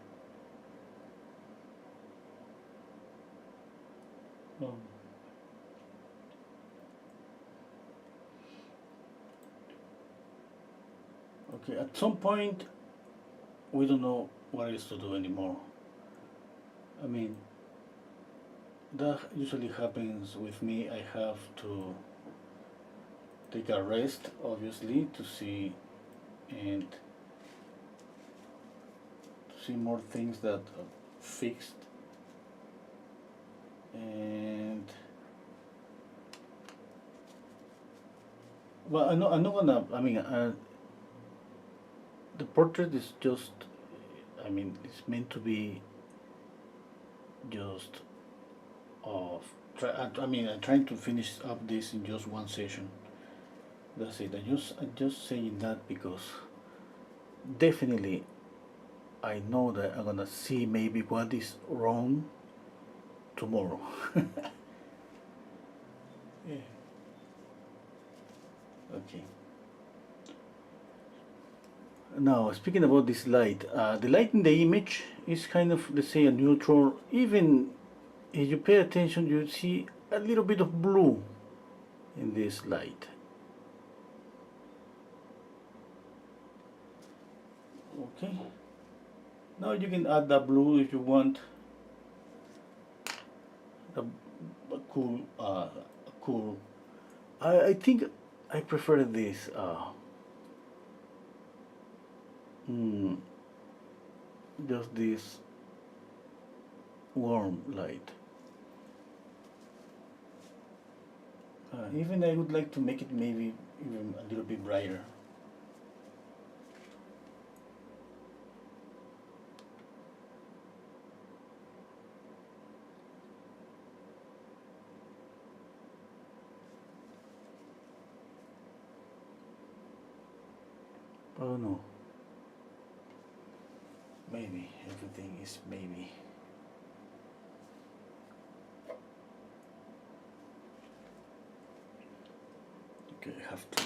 [SPEAKER 1] Um, okay, at some point, we don't know what else to do anymore. I mean, that usually happens with me. I have to take a rest, obviously, to see and to see more things that are fixed. And well, I'm not gonna. I mean, the portrait is just. I mean, it's meant to be just of. I mean, I'm trying to finish up this in just one session. That's it. I'm just saying that because definitely I know that I'm gonna see maybe what is wrong tomorrow. Yeah. Okay. Now, speaking about this light, the light in the image is kind of, let's say, a neutral. Even if you pay attention, you see a little bit of blue in this light. Okay. Now you can add the blue if you want. A, a cool, a cool. I think I prefer this. Mm, just this warm light. Even I would like to make it maybe even a little bit brighter. Oh no. Maybe everything is maybe. Okay, I have to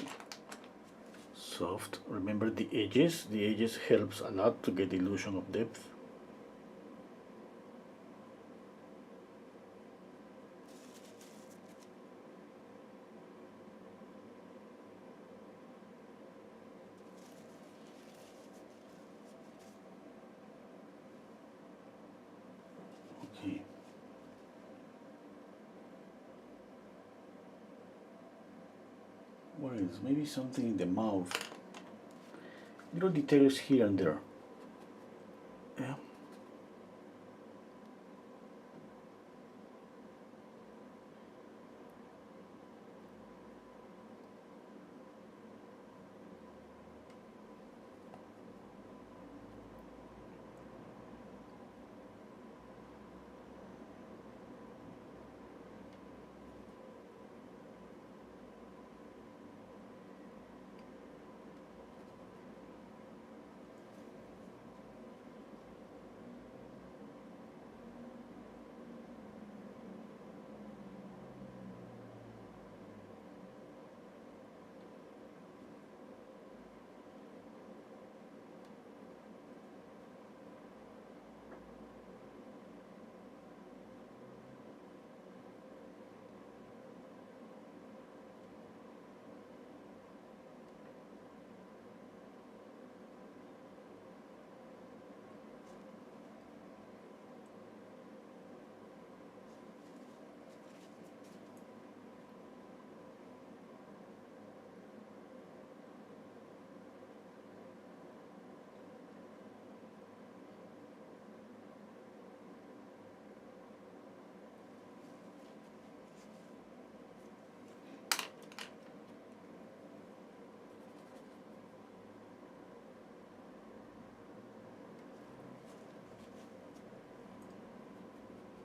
[SPEAKER 1] soft. Remember the edges. The edges helps a lot to get the illusion of depth. Okay. What else? Maybe something in the mouth. Little details here and there. Yeah.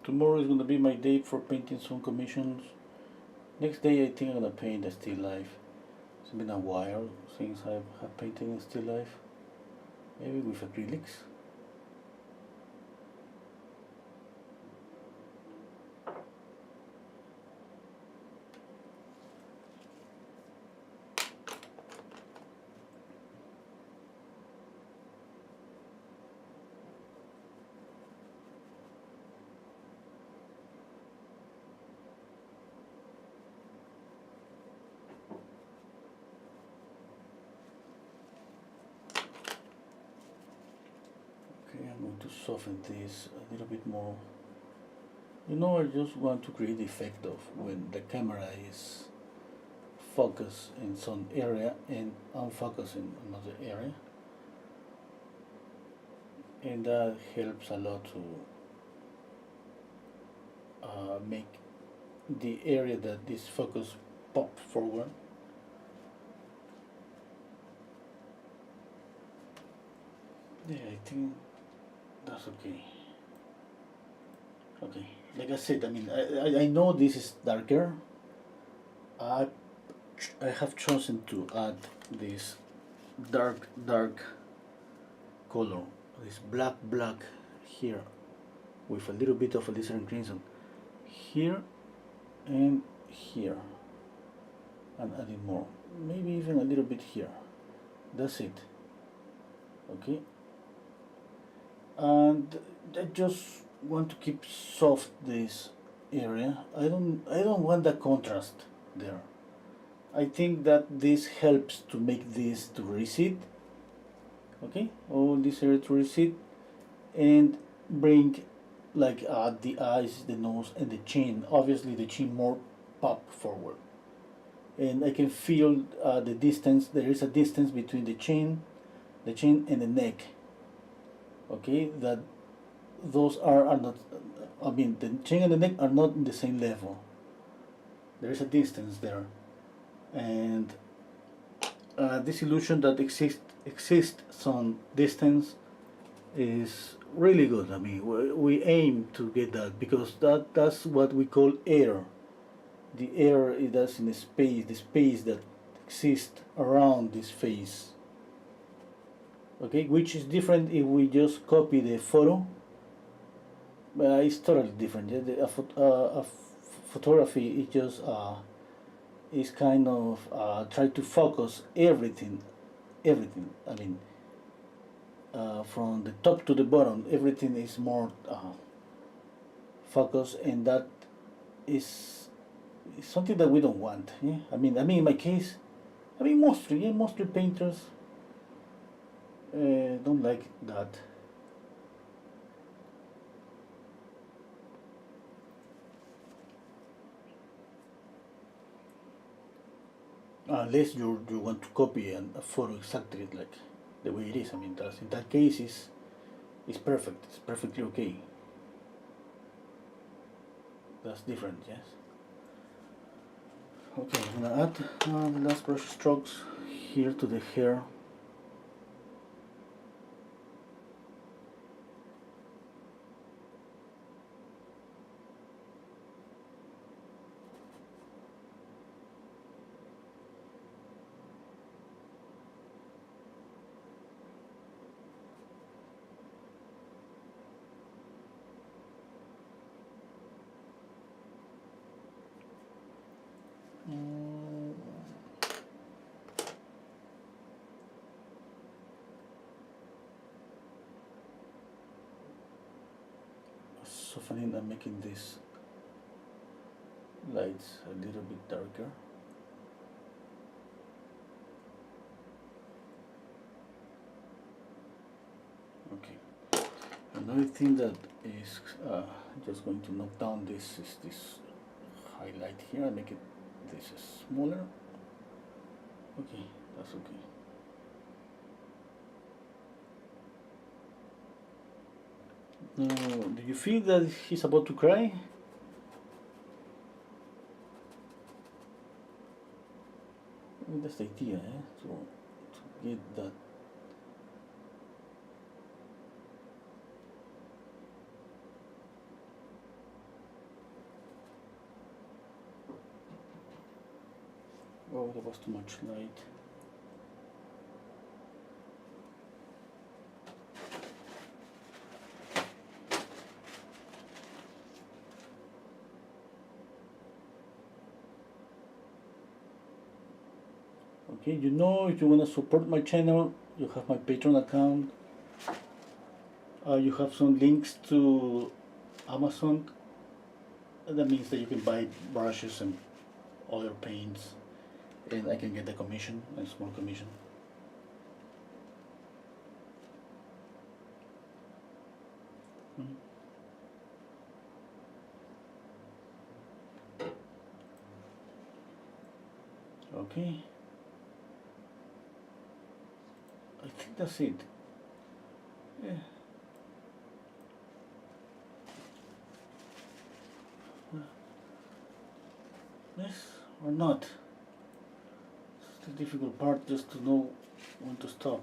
[SPEAKER 1] Tomorrow is gonna be my day for painting some commissions. Next day I think I'm gonna paint a still life. It's been a while since I have painted in still life. Maybe with acrylics. Okay, I'm going to soften this a little bit more. You know, I just want to create the effect of when the camera is focused in some area and unfocused in another area, and that helps a lot to make the area that this focus pop forward. Yeah, I think that's okay. Okay, like I said, I mean, I know this is darker. I I have chosen to add this dark color, this black here, with a little bit of alizarin crimson here and here, and adding more, maybe even a little bit here. That's it. Okay, and I just want to keep soft this area. I don't want the contrast there. I think that this helps to make this to recede. Okay, all this area to recede and bring like the eyes, the nose, and the chin. Obviously, the chin more pop forward, and I can feel the distance. There is a distance between the chin and the neck. Okay, that those are not. I mean, the chin and the neck are not in the same level. There is a distance there, and this illusion that exists some distance is really good. I mean, we aim to get that because that's what we call air. The air it does in the space that exists around this face. Okay, which is different if we just copy the photo. It's totally different. Photography is just is kind of try to focus everything. I mean, from the top to the bottom, everything is more focused, and that is something that we don't want. Yeah? I mean, in my case, mostly painters don't like that. Unless you want to copy a photo exactly like the way it is. I mean, that's, in that case, is perfect. It's perfectly okay. That's different, yes. Okay, I'm gonna add the last brush strokes here to the hair. Softening and making these lights a little bit darker. Okay. Another thing that is just going to knock down this is this highlight here. I make it this smaller. Okay, that's okay. Now, do you feel that he's about to cry? I mean, that's the idea, eh? To get that. Oh, there was too much light. Okay, you know, if you want to support my channel, you have my Patreon account. You have some links to Amazon. That means that you can buy brushes and other paints, and I can get the commission, a small commission. Okay, I think that's it. Yeah. Yes or not? It's the difficult part, just to know when to stop.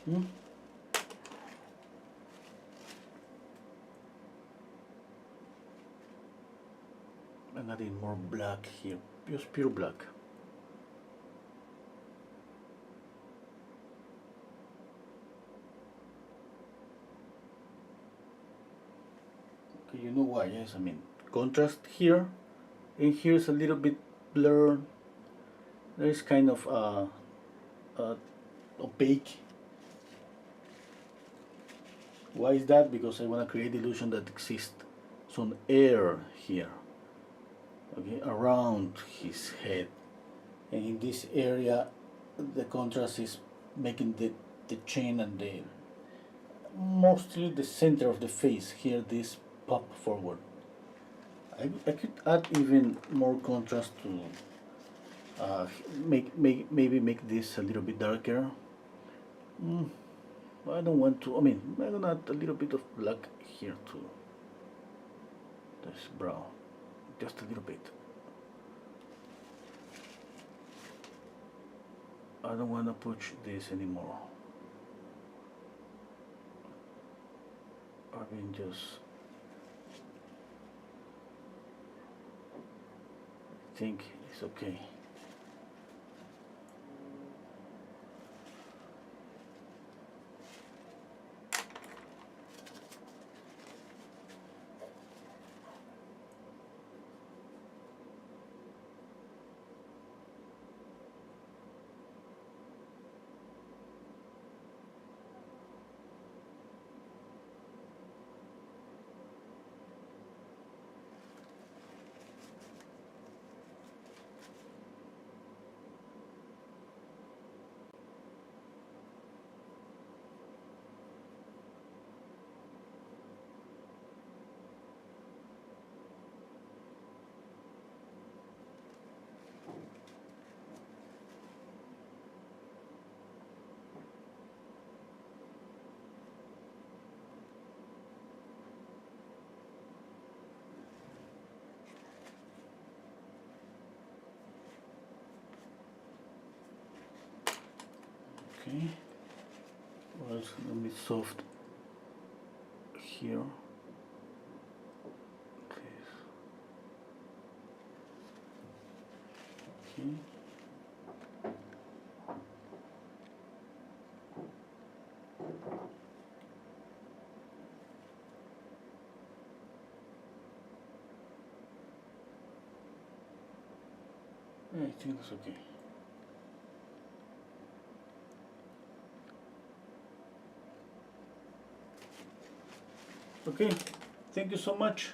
[SPEAKER 1] Hmm? I'm adding more black here, just pure black. Okay, you know why? Yes, I mean contrast here, and here's a little bit blur. There is kind of opaque. Why is that? Because I want to create the illusion that exists some air here, okay, around his head, and in this area, the contrast is making the chin and the mostly the center of the face here. This pop forward. I could add even more contrast to maybe make this a little bit darker. Mm, I don't want to. I mean, I'm gonna add a little bit of black here too. This brown, just a little bit. I don't want to push this anymore. I mean, just think it's okay. Okay. Well, it's a little bit soft here. Okay. Okay. Yeah, I think that's okay. Okay, thank you so much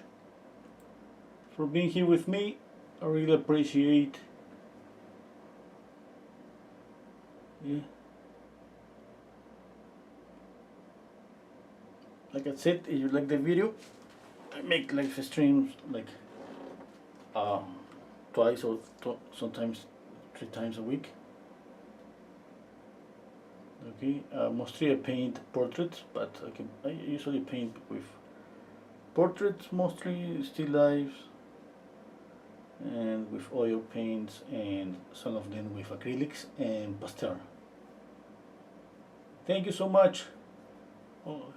[SPEAKER 1] for being here with me. I really appreciate. Yeah. Like I said, if you like the video, I make live streams like um, twice or sometimes 3 times a week. Okay, mostly I paint portraits, but I usually paint with portraits, mostly still lifes, and with oil paints, and some of them with acrylics and pastel. Thank you so much, all,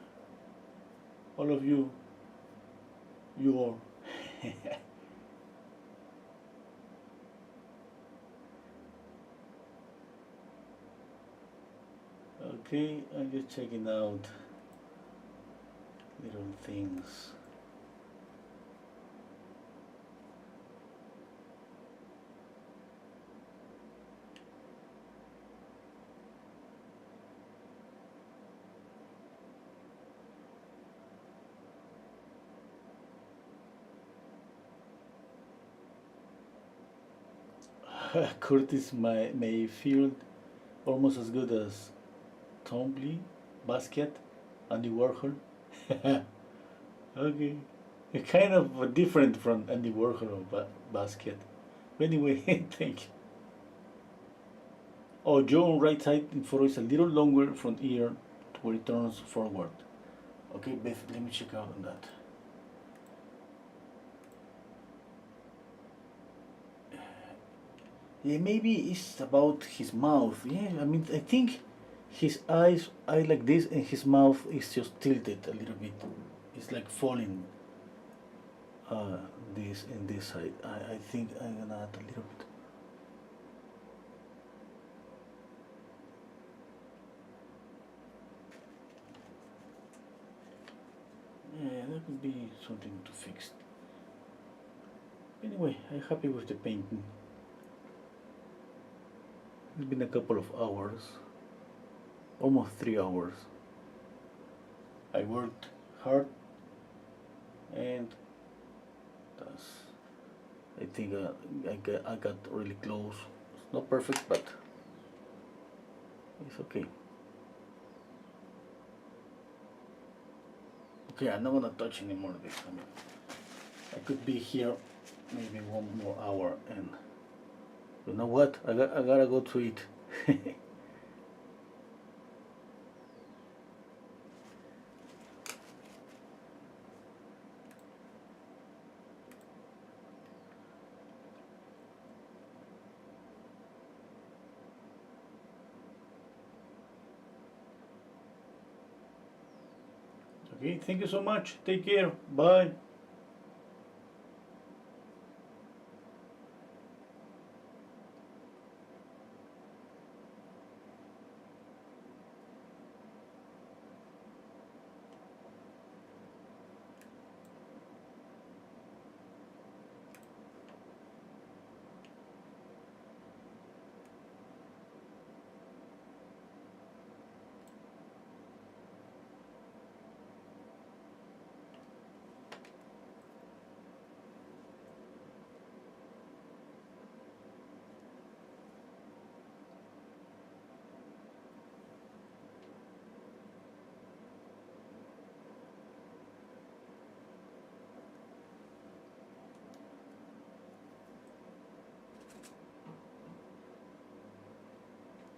[SPEAKER 1] all of you, you all. Okay, I'm just checking out little things. Curtis Mayfield, almost as good as Tom Lee. basket, Andy Warhol. Okay, kind of different from Andy Warhol basket. But anyway, thank you. Oh, jaw on right side in photo is a little longer from ear to where it turns forward. Okay, Beth, let me check out on that. Yeah, maybe it's about his mouth. Yeah, I mean, I think his eyes are like this, and his mouth is just tilted a little bit. It's like falling. This in this side. I think I'm gonna add a little bit. Yeah, that could be something to fix. Anyway, I'm happy with the painting. It's been a couple of hours, almost 3 hours. I worked hard, and that's, I think I got really close. It's not perfect, but it's okay. Okay, I'm not gonna touch anymore of this. I mean, I could be here maybe 1 more hour, and you know what? I gotta go to eat. Okay, thank you so much. Take care. Bye.